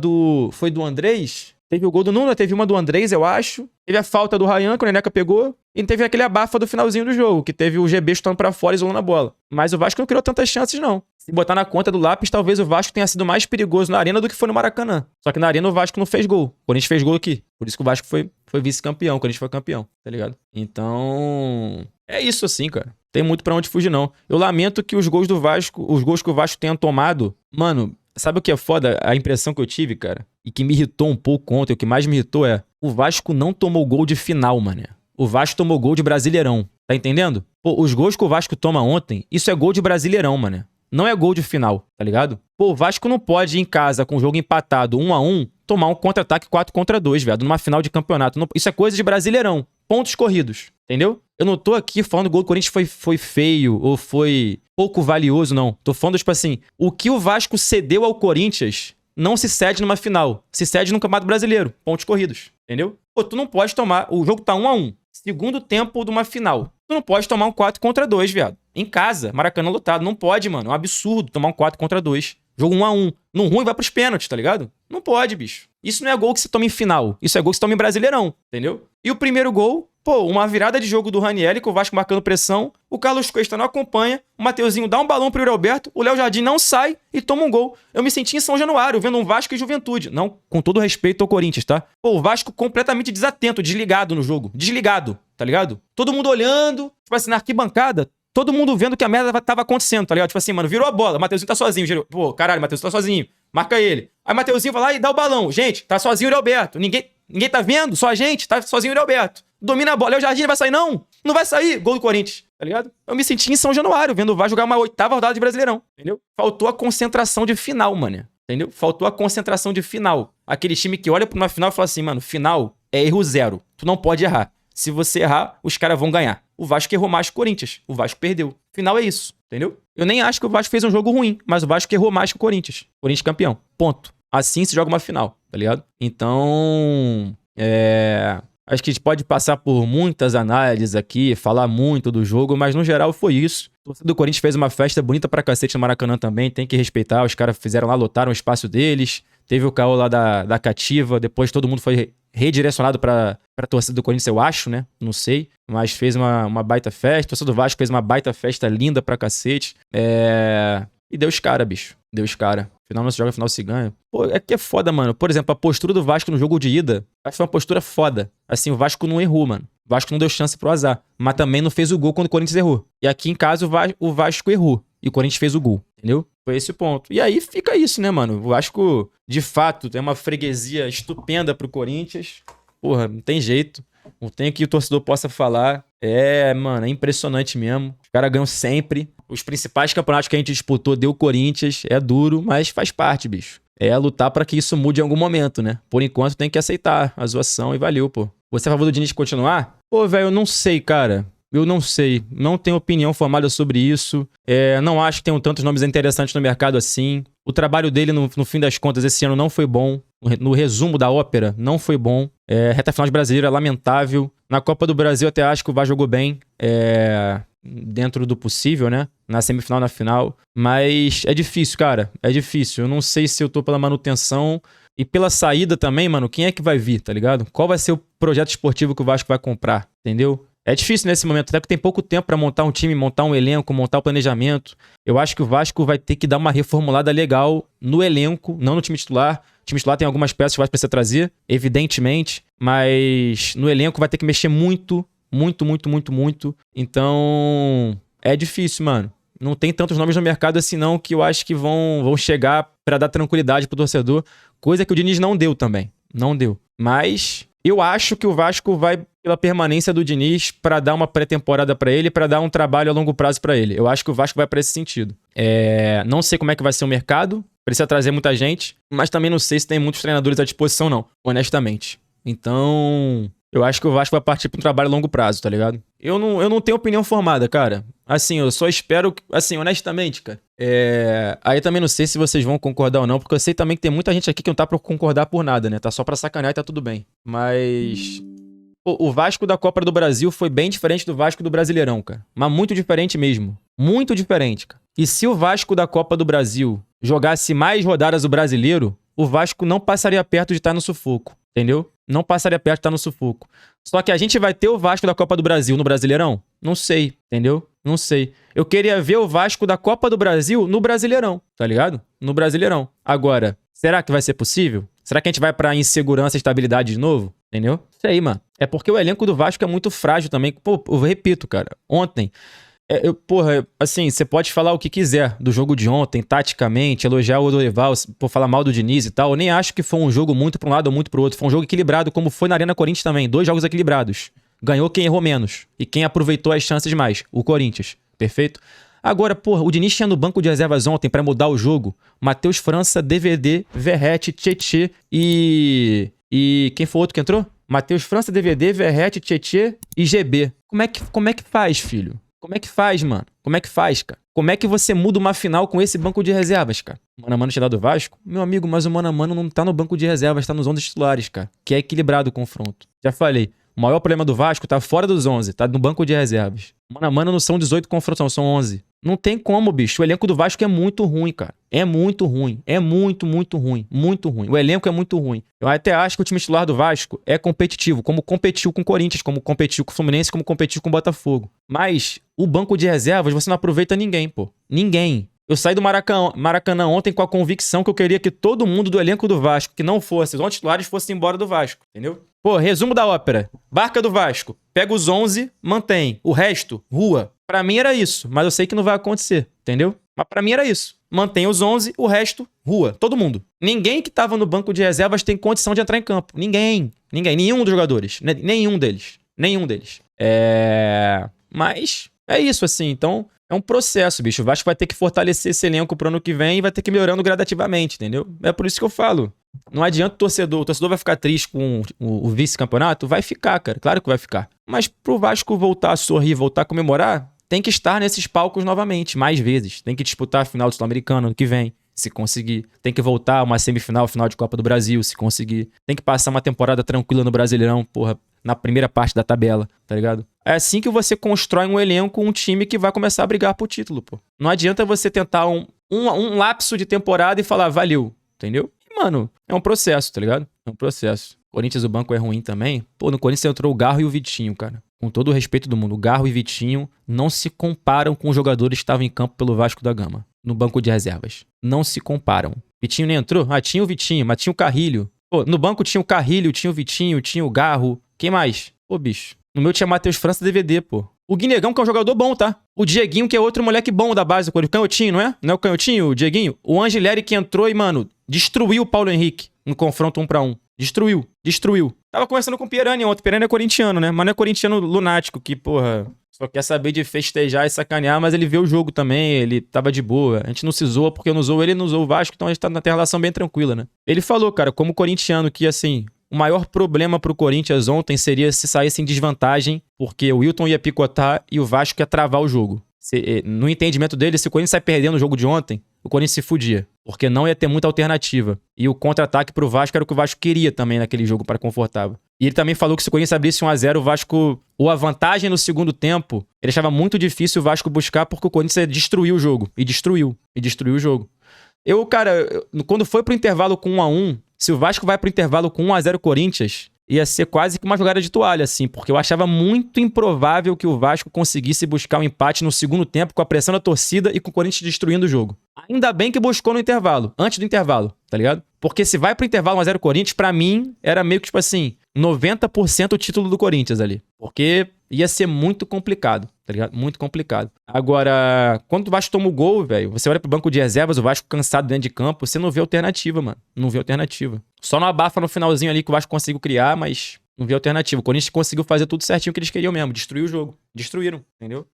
Foi do Andrés? Teve o gol do Nuno, teve uma do Andrés, eu acho. Teve a falta do Ryan, que o Neneca pegou. E teve aquele abafa do finalzinho do jogo, que teve o GB chutando pra fora e isolando a bola. Mas o Vasco não criou tantas chances, não. Se botar na conta do lápis, talvez o Vasco tenha sido mais perigoso na Arena do que foi no Maracanã. Só que na Arena o Vasco não fez gol. O Corinthians fez gol aqui. Por isso que o Vasco foi vice-campeão, o Corinthians foi campeão, tá ligado? Então, é isso assim, cara. Tem muito pra onde fugir, não. Eu lamento que os gols que o Vasco tenha tomado, mano, sabe o que é foda? A impressão que eu tive, cara, e que me irritou um pouco ontem, o que mais me irritou é, o Vasco não tomou gol de final, mané. O Vasco tomou gol de Brasileirão, tá entendendo? Pô, os gols que o Vasco toma ontem, isso é gol de Brasileirão, mané. Não é gol de final, tá ligado? Pô, o Vasco não pode ir em casa com o jogo empatado 1-1, tomar um contra-ataque 4-2, viado, numa final de campeonato. Isso é coisa de Brasileirão. Pontos corridos, entendeu? Eu não tô aqui falando que o gol do Corinthians foi feio ou foi pouco valioso, não. Tô falando, tipo assim, o que o Vasco cedeu ao Corinthians não se cede numa final. Se cede no Campeonato Brasileiro. Pontos corridos, entendeu? Pô, tu não pode tomar... O jogo tá 1-1. Segundo tempo de uma final. Tu não pode tomar um 4-2, viado. Em casa, Maracanã lotado. Não pode, mano. É um absurdo tomar um 4-2. Jogo 1-1. No ruim vai pros pênaltis, tá ligado? Não pode, bicho. Isso não é gol que você toma em final. Isso é gol que você toma em Brasileirão, entendeu? E o primeiro gol, pô, uma virada de jogo do Ranieri, com o Vasco marcando pressão. O Carlos Cuesta não acompanha. O Mateuzinho dá um balão pro Yuri Alberto. O Léo Jardim não sai e toma um gol. Eu me senti em São Januário, vendo um Vasco e Juventude. Não, com todo respeito ao Corinthians, tá? Pô, o Vasco completamente desatento, desligado no jogo. Desligado, tá ligado? Todo mundo olhando, tipo assim, na arquibancada. Todo mundo vendo que a merda tava acontecendo, tá ligado? Tipo assim, mano, virou a bola. O Mateuzinho tá sozinho. Pô, caralho, o Mateuzinho tá sozinho. Marca ele. Aí o Mateuzinho vai lá e dá o balão. Gente, tá sozinho o Yuri Alberto. Ninguém tá vendo? Só a gente. Tá sozinho o Yuri Alberto. Domina a bola. Léo Jardim não vai sair, não? Não vai sair. Gol do Corinthians, tá ligado? Eu me senti em São Januário, vendo o Vasco jogar uma 8ª rodada de Brasileirão, entendeu? Faltou a concentração de final, mano. Entendeu? Faltou a concentração de final. Aquele time que olha pra uma final e fala assim, mano, final é erro zero. Tu não pode errar. Se você errar, os caras vão ganhar. O Vasco errou mais que o Corinthians. O Vasco perdeu. Final é isso, entendeu? Eu nem acho que o Vasco fez um jogo ruim, mas o Vasco errou mais que o Corinthians. Corinthians campeão. Ponto. Assim se joga uma final, tá ligado? Então, acho que a gente pode passar por muitas análises aqui, falar muito do jogo, mas no geral foi isso. O torcedor do Corinthians fez uma festa bonita pra cacete no Maracanã também, tem que respeitar. Os caras fizeram lá, lotaram o espaço deles. Teve o caô lá da Cativa, depois todo mundo foi redirecionado pra torcida do Corinthians, eu acho, né? Não sei. Mas fez uma baita festa. A torcida do Vasco fez uma baita festa linda pra cacete. E deu os cara, bicho. Deu os cara. Final não se joga, final se ganha. Pô, é que é foda, mano. Por exemplo, a postura do Vasco no jogo de ida, acho que foi uma postura foda. Assim, o Vasco não errou, mano. O Vasco não deu chance pro azar. Mas também não fez o gol quando o Corinthians errou. E aqui em casa o Vasco errou. E o Corinthians fez o gol. Entendeu? Foi esse o ponto. E aí fica isso, né, mano? O Vasco, de fato, tem uma freguesia estupenda pro Corinthians. Porra, não tem jeito. Não tem o que o torcedor possa falar. Mano, é impressionante mesmo. Os caras ganham sempre. Os principais campeonatos que a gente disputou deu o Corinthians. É duro, mas faz parte, bicho. É lutar pra que isso mude em algum momento, né? Por enquanto tem que aceitar a zoação e valeu, pô. Você é a favor do Diniz continuar? Pô, velho, eu não sei, cara. Eu não sei. Não tenho opinião formada sobre isso. Não acho que tenham tantos nomes interessantes no mercado assim. O trabalho dele, no fim das contas, esse ano não foi bom. No resumo da ópera, não foi bom. Reta final de Brasileiro é lamentável. Na Copa do Brasil, até acho que o Vasco jogou bem. Dentro do possível, né? Na semifinal, na final. Mas é difícil, cara. É difícil. Eu não sei se eu tô pela manutenção e pela saída também, mano. Quem é que vai vir, tá ligado? Qual vai ser o projeto esportivo que o Vasco vai comprar, entendeu? É difícil nesse momento, até porque tem pouco tempo pra montar um time, montar um elenco, montar o planejamento. Eu acho que o Vasco vai ter que dar uma reformulada legal no elenco, não no time titular. O time titular tem algumas peças que o Vasco precisa trazer, evidentemente, mas no elenco vai ter que mexer muito, muito, muito, muito, muito. Então, é difícil, mano. Não tem tantos nomes no mercado assim não que eu acho que vão chegar pra dar tranquilidade pro torcedor, coisa que o Diniz não deu também. Não deu. Mas eu acho que o Vasco vai pela permanência do Diniz pra dar uma pré-temporada pra ele, pra dar um trabalho a longo prazo pra ele. Eu acho que o Vasco vai pra esse sentido. Não sei como é que vai ser o mercado, precisa trazer muita gente, mas também não sei se tem muitos treinadores à disposição não, honestamente. Então, eu acho que o Vasco vai partir pra um trabalho a longo prazo, tá ligado? Eu não tenho opinião formada, cara. Assim, eu só espero, assim, honestamente, cara. Aí também não sei se vocês vão concordar ou não, porque eu sei também que tem muita gente aqui que não tá pra concordar por nada, né? Tá só pra sacanear e tá tudo bem. Mas o Vasco da Copa do Brasil foi bem diferente do Vasco do Brasileirão, cara. Mas muito diferente mesmo. Muito diferente, cara. E se o Vasco da Copa do Brasil jogasse mais rodadas do Brasileiro, o Vasco não passaria perto de estar no sufoco, entendeu? Não passaria perto de estar no sufoco. Só que a gente vai ter o Vasco da Copa do Brasil no Brasileirão? Não sei, entendeu? Não sei. Eu queria ver o Vasco da Copa do Brasil no Brasileirão, tá ligado? No Brasileirão. Agora, será que vai ser possível? Será que a gente vai pra insegurança e estabilidade de novo? Entendeu? Isso aí, mano. É porque o elenco do Vasco é muito frágil também. Pô, eu repito, cara. Ontem, Porra, assim, você pode falar o que quiser do jogo de ontem, taticamente, elogiar o Dorival, por falar mal do Diniz e tal. Eu nem acho que foi um jogo muito pra um lado ou muito pro outro. Foi um jogo equilibrado, como foi na Arena Corinthians também. 2 jogos equilibrados. Ganhou quem errou menos. E quem aproveitou as chances mais. O Corinthians. Perfeito? Agora, porra, o Diniz tinha no banco de reservas ontem pra mudar o jogo. Matheus França, DVD, Verratti, Tietê e quem foi o outro que entrou? Matheus França, DVD, Verratti, Tietê e GB. Como é que faz, filho? Como é que faz, mano? Como é que faz, cara? Como é que você muda uma final com esse banco de reservas, cara? O Mano a Mano tirar do Vasco? Meu amigo, mas o Mano a Mano não tá no banco de reservas, tá nos 11 titulares, cara. Que é equilibrado o confronto. Já falei. O maior problema do Vasco tá fora dos 11, tá no banco de reservas. Mano a mano não são 18 confrontos, são 11. Não tem como, bicho. O elenco do Vasco é muito ruim, cara. É muito ruim. É muito, muito ruim. Muito ruim. O elenco é muito ruim. Eu até acho que o time titular do Vasco é competitivo, como competiu com o Corinthians, como competiu com o Fluminense, como competiu com o Botafogo. Mas o banco de reservas você não aproveita ninguém, pô. Ninguém. Eu saí do Maracanã ontem com a convicção que eu queria que todo mundo do elenco do Vasco, que não fosse, os 11 titulares, fosse embora do Vasco, entendeu? Pô, resumo da ópera. Barca do Vasco. Pega os 11, mantém. O resto, rua. Pra mim era isso, mas eu sei que não vai acontecer, entendeu? Mas pra mim era isso. Mantém os 11, o resto, rua. Todo mundo. Ninguém que tava no banco de reservas tem condição de entrar em campo. Ninguém. Nenhum dos jogadores. Nenhum deles. Mas é isso, assim. Então, é um processo, bicho. O Vasco vai ter que fortalecer esse elenco pro ano que vem e vai ter que ir melhorando gradativamente, entendeu? É por isso que eu falo. Não adianta o torcedor vai ficar triste com o vice-campeonato? Vai ficar, cara. Claro que vai ficar. Mas pro Vasco voltar a sorrir, voltar a comemorar, tem que estar nesses palcos novamente, mais vezes. Tem que disputar a final do Sul-Americano ano que vem, se conseguir. Tem que voltar a uma semifinal, final de Copa do Brasil, se conseguir. Tem que passar uma temporada tranquila no Brasileirão, porra, na primeira parte da tabela, tá ligado? É assim que você constrói um elenco, um time que vai começar a brigar pro título, pô. Não adianta você tentar um lapso de temporada e falar, valeu, entendeu? Mano, é um processo, tá ligado? É um processo. Corinthians, o banco é ruim também. Pô, no Corinthians entrou o Garro e o Vitinho, cara. Com todo o respeito do mundo, o Garro e o Vitinho não se comparam com os jogadores que estavam em campo pelo Vasco da Gama, no banco de reservas. Não se comparam. Vitinho nem entrou? Ah, tinha o Vitinho, mas tinha o Carrilho. Pô, no banco tinha o Carrilho, tinha o Vitinho, tinha o Garro. Quem mais? Pô, bicho. No meu tinha Matheus França DVD, pô. O Guinegão, que é um jogador bom, tá? O Dieguinho, que é outro moleque bom da base. O Canhotinho, não é? Não é o Canhotinho, o Dieguinho? O Angeleri que entrou e, mano, destruiu o Paulo Henrique no confronto 1-1. Destruiu. Tava conversando com o Pierani ontem. O Pierani é corintiano, né? Mas não é corintiano lunático, que, porra, só quer saber de festejar e sacanear, mas ele vê o jogo também, ele tava de boa. A gente não se zoa porque eu não zoo ele, não zoa o Vasco, então a gente tá na relação bem tranquila, né? Ele falou, cara, como corintiano, que, assim, o maior problema pro Corinthians ontem seria se saísse em desvantagem, porque o Wilton ia picotar e o Vasco ia travar o jogo. No entendimento dele, se o Corinthians sai perdendo o jogo de ontem, o Corinthians se fudia, porque não ia ter muita alternativa. E o contra-ataque pro Vasco era o que o Vasco queria também naquele jogo para confortável. E ele também falou que se o Corinthians abrisse 1-0, o Vasco, ou a vantagem no segundo tempo, ele achava muito difícil o Vasco buscar porque o Corinthians destruiu o jogo. E destruiu o jogo. Quando foi pro intervalo com 1-1, se o Vasco vai pro intervalo com 1-0 Corinthians, ia ser quase que uma jogada de toalha, assim, porque eu achava muito improvável que o Vasco conseguisse buscar um empate no segundo tempo com a pressão da torcida e com o Corinthians destruindo o jogo. Ainda bem que buscou no intervalo, antes do intervalo, tá ligado? Porque se vai pro intervalo 1-0 Corinthians, pra mim, era meio que, tipo assim, 90% o título do Corinthians ali. Porque ia ser muito complicado, tá ligado? Muito complicado. Agora, quando o Vasco toma o gol, velho, você olha pro banco de reservas, o Vasco cansado dentro de campo, você não vê alternativa, mano. Não vê alternativa. Só não abafa no finalzinho ali que o Vasco conseguiu criar, mas não vê alternativa. O Corinthians conseguiu fazer tudo certinho que eles queriam mesmo. Destruir o jogo. Destruíram, entendeu?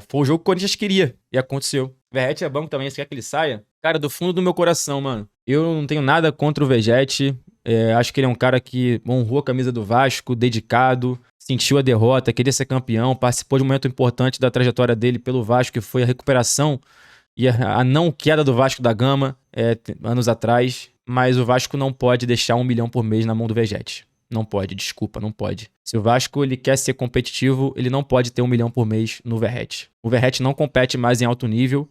Foi o jogo que o Corinthians queria. E aconteceu. Verratti é banco também, você quer que ele saia? Cara, do fundo do meu coração, mano. Eu não tenho nada contra o Verratti. Acho que ele é um cara que honrou a camisa do Vasco, dedicado, sentiu a derrota, queria ser campeão, participou de um momento importante da trajetória dele pelo Vasco, que foi a recuperação e a não queda do Vasco da Gama, anos atrás. Mas o Vasco não pode deixar 1 milhão por mês na mão do Verratti. Não pode, desculpa, não pode. Se o Vasco ele quer ser competitivo, ele não pode ter 1 milhão por mês no Verratti. O Verratti não compete mais em alto nível.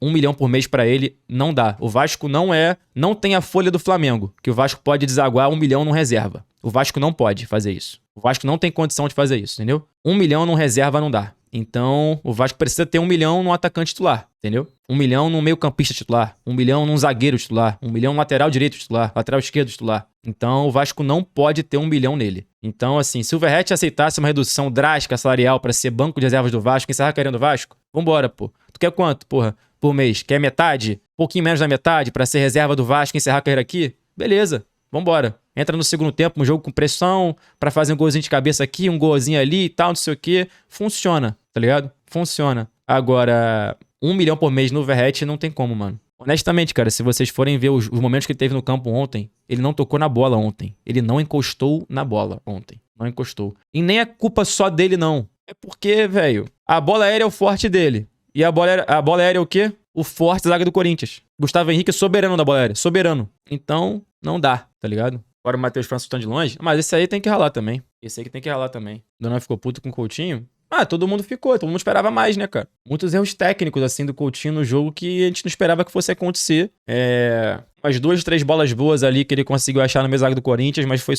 1 milhão por mês pra ele não dá. O Vasco não tem a folha do Flamengo, que o Vasco pode desaguar 1 milhão num reserva. O Vasco não pode fazer isso. O Vasco não tem condição de fazer isso, entendeu? 1 milhão num reserva não dá. Então, o Vasco precisa ter 1 milhão num atacante titular, entendeu? 1 milhão num meio-campista titular, 1 milhão num zagueiro titular, 1 milhão no lateral direito titular, lateral esquerdo titular. Então, o Vasco não pode ter 1 milhão nele. Então, assim, se o Verratti aceitasse uma redução drástica salarial pra ser banco de reservas do Vasco, encerrar a carreira do Vasco, vambora, pô. Tu quer quanto, porra, por mês? Quer metade? Pouquinho menos da metade pra ser reserva do Vasco e encerrar a carreira aqui? Beleza, vambora. Entra no segundo tempo, um jogo com pressão, pra fazer um golzinho de cabeça aqui, um golzinho ali e tal, não sei o quê. Funciona, tá ligado? Funciona. Agora, 1 milhão por mês no Verratti não tem como, mano. Honestamente, cara, se vocês forem ver os momentos que ele teve no campo ontem, ele não tocou na bola ontem. Ele não encostou na bola ontem. Não encostou. E nem é culpa só dele, não. É porque, velho, a bola aérea é o forte dele. E a bola aérea é o quê? O forte da zaga do Corinthians. Gustavo Henrique é soberano da bola aérea. Soberano. Então, não dá, tá ligado? Agora o Matheus França tá de longe. Mas esse aí tem que ralar também. Esse aí que tem que ralar também. O Donan ficou puto com o Coutinho. Todo mundo ficou. Todo mundo esperava mais, né, cara? Muitos erros técnicos, assim, do Coutinho no jogo que a gente não esperava que fosse acontecer. Umas 2, 3 bolas boas ali que ele conseguiu achar no meio zaga do Corinthians, mas foi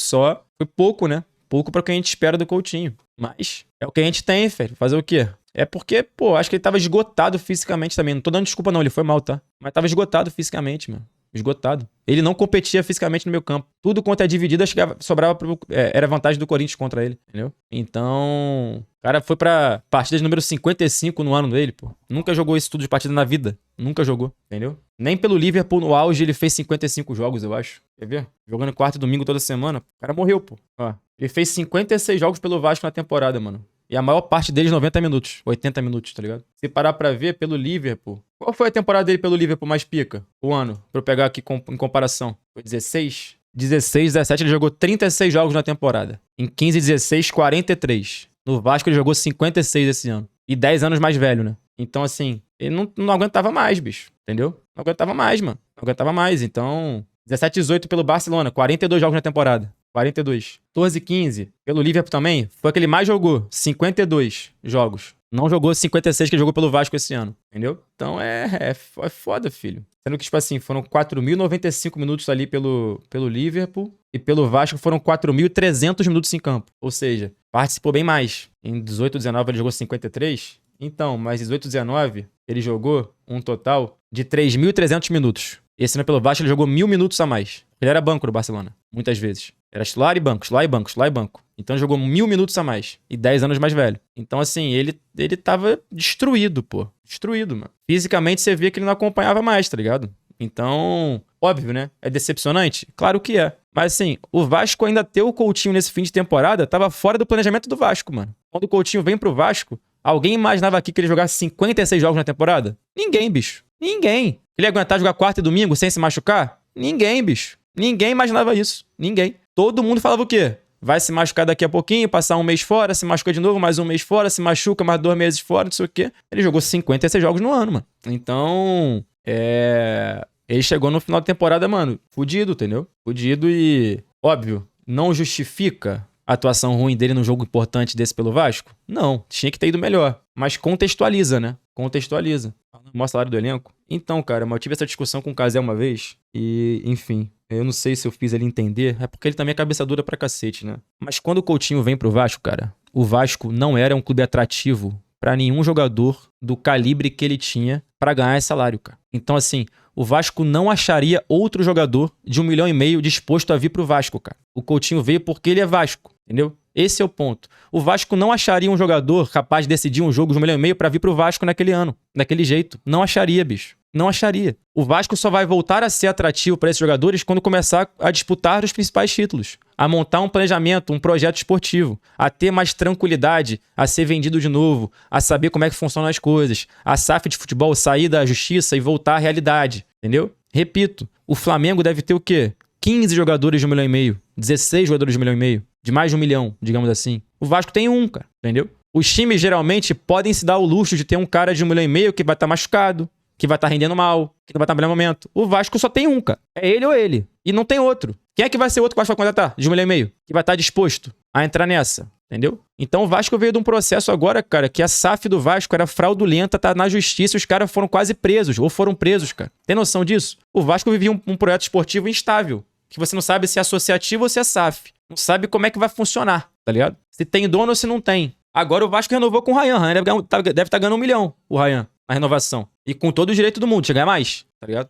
pouco, né? Pouco pra o que a gente espera do Coutinho. Mas é o que a gente tem, velho. Fazer o quê? É porque, pô, acho que ele tava esgotado fisicamente também. Não tô dando desculpa não, ele foi mal, tá? Mas tava esgotado fisicamente, mano. Esgotado. Ele não competia fisicamente no meio campo. Tudo quanto é dividido, acho que sobrava era vantagem do Corinthians contra ele, entendeu? Então, o cara foi pra partida de número 55 no ano dele, pô. Nunca jogou isso tudo de partida na vida. Nunca jogou, entendeu? Nem pelo Liverpool no auge ele fez 55 jogos, eu acho. Quer ver? Jogando quarta e domingo toda semana. O cara morreu, pô. Ó, ele fez 56 jogos pelo Vasco na temporada, mano. E a maior parte deles 90 minutos, 80 minutos, tá ligado? Se parar pra ver pelo Liverpool... Qual foi a temporada dele pelo Liverpool mais pica? O ano, pra eu pegar aqui em comparação. Foi 16? 16, 17, ele jogou 36 jogos na temporada. Em 15 e 16, 43. No Vasco ele jogou 56 esse ano. E 10 anos mais velho, né? Então, assim, ele não aguentava mais, bicho. Entendeu? Não aguentava mais, mano. Não aguentava mais. Então, 17, 18 pelo Barcelona, 42 jogos na temporada. 42. 14 e 15. Pelo Liverpool também, foi aquele mais jogou. 52 jogos. Não jogou 56 que ele jogou pelo Vasco esse ano. Entendeu? Então é foda, filho. Sendo que, tipo assim, foram 4.095 minutos ali pelo Liverpool. E pelo Vasco foram 4.300 minutos em campo. Ou seja, participou bem mais. Em 18 e 19 ele jogou 53. Então, mais 18 e 19 ele jogou um total de 3.300 minutos. Esse ano pelo Vasco ele jogou 1.000 minutos a mais. Ele era banco do Barcelona, muitas vezes. Era titular e banco, titular e banco, titular e banco. Então ele jogou 1.000 minutos a mais. E 10 anos mais velho. Então assim, ele tava destruído, pô. Destruído, mano. Fisicamente você via que ele não acompanhava mais, tá ligado? Então, óbvio, né? É decepcionante? Claro que é. Mas assim, o Vasco ainda ter o Coutinho nesse fim de temporada tava fora do planejamento do Vasco, mano. Quando o Coutinho vem pro Vasco, alguém imaginava aqui que ele jogasse 56 jogos na temporada? Ninguém, bicho. Ninguém. Ele ia aguentar jogar quarta e domingo sem se machucar? Ninguém, bicho. Ninguém imaginava isso. Ninguém. Todo mundo falava o quê? Vai se machucar daqui a pouquinho, passar um mês fora, se machuca de novo, mais um mês fora, se machuca, mais 2 meses fora, não sei o quê. Ele jogou 56 jogos no ano, mano. Então, ele chegou no final da temporada, mano, fudido, entendeu? Fudido e, óbvio, não justifica a atuação ruim dele num jogo importante desse pelo Vasco? Não, tinha que ter ido melhor. Mas contextualiza, né? Contextualiza. Mostra o salário do elenco. Então, cara, eu tive essa discussão com o Casé uma vez e, enfim, eu não sei se eu fiz ele entender, é porque ele também é cabeça dura pra cacete, né? Mas quando o Coutinho vem pro Vasco, cara, o Vasco não era um clube atrativo pra nenhum jogador do calibre que ele tinha pra ganhar esse salário, cara. Então, assim, o Vasco não acharia outro jogador de 1,5 milhão disposto a vir pro Vasco, cara. O Coutinho veio porque ele é Vasco, entendeu? Esse é o ponto. O Vasco não acharia um jogador capaz de decidir um jogo de 1,5 milhão pra vir pro Vasco naquele ano. Daquele jeito. Não acharia, bicho. Não acharia. O Vasco só vai voltar a ser atrativo para esses jogadores quando começar a disputar os principais títulos. A montar um planejamento, um projeto esportivo. A ter mais tranquilidade, a ser vendido de novo. A saber como é que funcionam as coisas. A SAF de futebol sair da justiça e voltar à realidade. Entendeu? Repito. O Flamengo deve ter o quê? 15 jogadores de 1,5 milhão. 16 jogadores de 1,5 milhão. De mais de 1 milhão, digamos assim. O Vasco tem um, cara. Entendeu? Os times geralmente podem se dar o luxo de ter um cara de 1,5 milhão que vai estar machucado, que vai estar rendendo mal, que não vai estar no melhor momento. O Vasco só tem um, cara. É ele ou ele. E não tem outro. Quem é que vai ser outro que o Vasco vai contratar de 1,5 milhão? Que vai estar disposto a entrar nessa. Entendeu? Então o Vasco veio de um processo agora, cara, que a SAF do Vasco era fraudulenta, tá na justiça e os caras foram quase presos, ou foram presos, cara. Tem noção disso? O Vasco vivia um projeto esportivo instável, que você não sabe se é associativo ou se é SAF. Não sabe como é que vai funcionar, tá ligado? Se tem dono ou se não tem. Agora o Vasco renovou com o Ryan. Ryan deve estar ganhando 1 milhão, o Ryan, na renovação. E com todo o direito do mundo, de ganhar mais, tá ligado?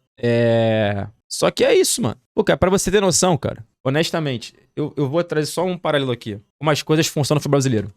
Só que é isso, mano. Pô, cara, pra você ter noção, cara, honestamente, eu vou trazer só um paralelo aqui. Como as coisas funcionam no futebol brasileiro.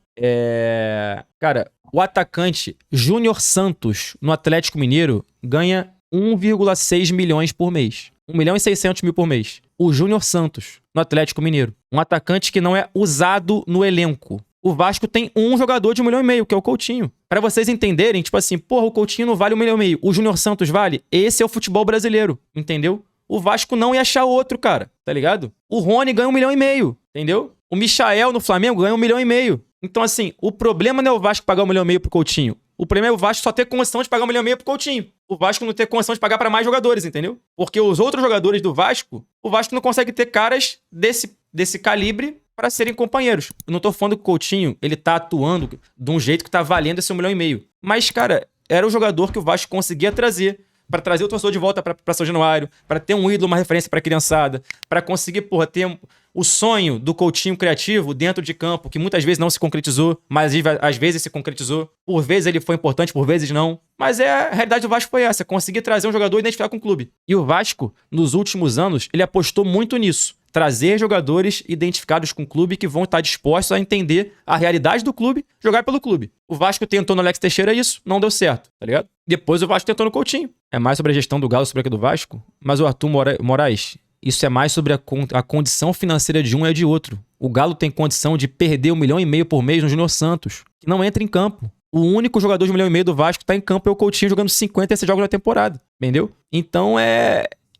Cara, o atacante Júnior Santos, no Atlético Mineiro, ganha 1,6 milhões por mês. 1 milhão e 600 mil por mês. O Júnior Santos, no Atlético Mineiro. Um atacante que não é usado no elenco. O Vasco tem um jogador de 1,5 milhão, que é o Coutinho. Pra vocês entenderem, tipo assim, porra, o Coutinho não vale 1,5 milhão. O Júnior Santos vale? Esse é o futebol brasileiro, entendeu? O Vasco não ia achar outro, cara, tá ligado? O Rony ganha 1,5 milhão, entendeu? O Michael no Flamengo ganha 1,5 milhão. Então, assim, o problema não é o Vasco pagar 1,5 milhão pro Coutinho. O problema é o Vasco só ter condição de pagar 1,5 milhão pro Coutinho. O Vasco não ter condição de pagar pra mais jogadores, entendeu? Porque os outros jogadores do Vasco, o Vasco não consegue ter caras desse calibre para serem companheiros. Eu não tô falando que o Coutinho, ele tá atuando de um jeito que tá valendo esse 1,5 milhão. Mas, cara, era o jogador que o Vasco conseguia trazer para trazer o torcedor de volta para São Januário, para ter um ídolo, uma referência pra criançada, para conseguir, porra, ter o sonho do Coutinho criativo dentro de campo, que muitas vezes não se concretizou, mas às vezes se concretizou. Por vezes ele foi importante, por vezes não. Mas a realidade do Vasco foi essa, conseguir trazer um jogador e identificar com o clube. E o Vasco, nos últimos anos, ele apostou muito nisso. Trazer jogadores identificados com o clube que vão estar dispostos a entender a realidade do clube, jogar pelo clube. O Vasco tentou no Alex Teixeira isso, não deu certo, tá ligado? Depois o Vasco tentou no Coutinho. É mais sobre a gestão do Galo, sobre a do Vasco. Mas o Arthur Moraes, isso é mais sobre a condição financeira de um e de outro. O Galo tem condição de perder 1,5 milhão por mês no Júnior Santos, que não entra em campo. O único jogador de 1,5 milhão do Vasco tá em campo é o Coutinho jogando 56 jogos na temporada, entendeu? Então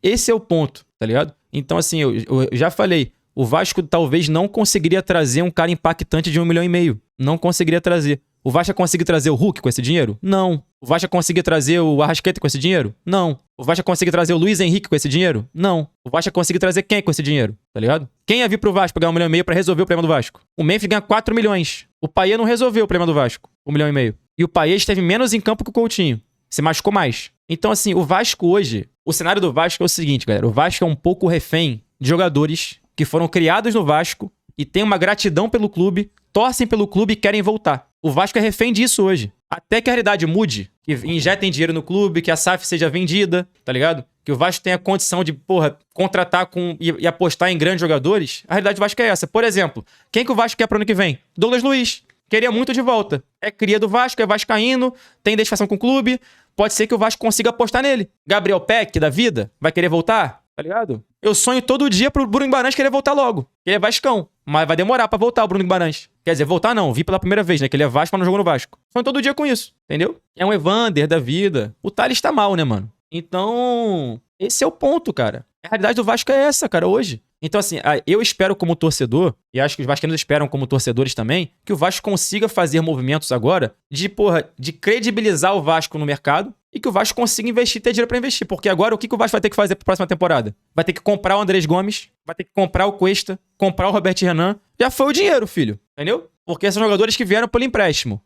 esse é o ponto, tá ligado? Então assim, eu já falei, o Vasco talvez não conseguiria trazer um cara impactante de 1,5 milhão. Não conseguiria trazer. O Vasco ia conseguir trazer o Hulk com esse dinheiro? Não. O Vasco ia conseguir trazer o Arrascaeta com esse dinheiro? Não. O Vasco ia conseguir trazer o Luiz Henrique com esse dinheiro? Não. O Vasco ia conseguir trazer quem com esse dinheiro? Tá ligado? Quem ia vir pro Vasco pegar 1,5 milhão pra resolver o problema do Vasco? O Memphis ganha 4 milhões. O Payet não resolveu o problema do Vasco. 1,5 milhão. E o Payet esteve menos em campo que o Coutinho. Se machucou mais. Então assim, o Vasco hoje, o cenário do Vasco é o seguinte, galera. O Vasco é um pouco refém de jogadores que foram criados no Vasco e têm uma gratidão pelo clube, torcem pelo clube e querem voltar. O Vasco é refém disso hoje. Até que a realidade mude, que injetem dinheiro no clube, que a SAF seja vendida, tá ligado? Que o Vasco tenha condição de, porra, contratar e apostar em grandes jogadores. A realidade do Vasco é essa. Por exemplo, quem que o Vasco quer pro ano que vem? Douglas Luiz. Queria muito de volta. É cria do Vasco, é vascaíno, tem identificação com o clube. Pode ser que o Vasco consiga apostar nele. Gabriel Peck, da vida, vai querer voltar? Tá ligado? Eu sonho todo dia pro Bruno Guimarães querer voltar logo. Ele é vascão, mas vai demorar pra voltar o Bruno Guimarães. Quer dizer, voltar não, vi pela primeira vez, né? Que ele é Vasco, mas não jogou no Vasco. Sonho todo dia com isso, entendeu? É um Evander da vida. O Thales tá mal, né, mano? Então, esse é o ponto, cara. A realidade do Vasco é essa, cara, hoje. Então, assim, eu espero como torcedor, e acho que os vascaínos esperam como torcedores também, que o Vasco consiga fazer movimentos agora de credibilizar o Vasco no mercado e que o Vasco consiga investir, ter dinheiro pra investir. Porque agora o que o Vasco vai ter que fazer pra próxima temporada? Vai ter que comprar o Andrés Gomes, vai ter que comprar o Cuesta, comprar o Roberto Renan. Já foi o dinheiro, filho. Entendeu? Porque são jogadores que vieram pelo empréstimo,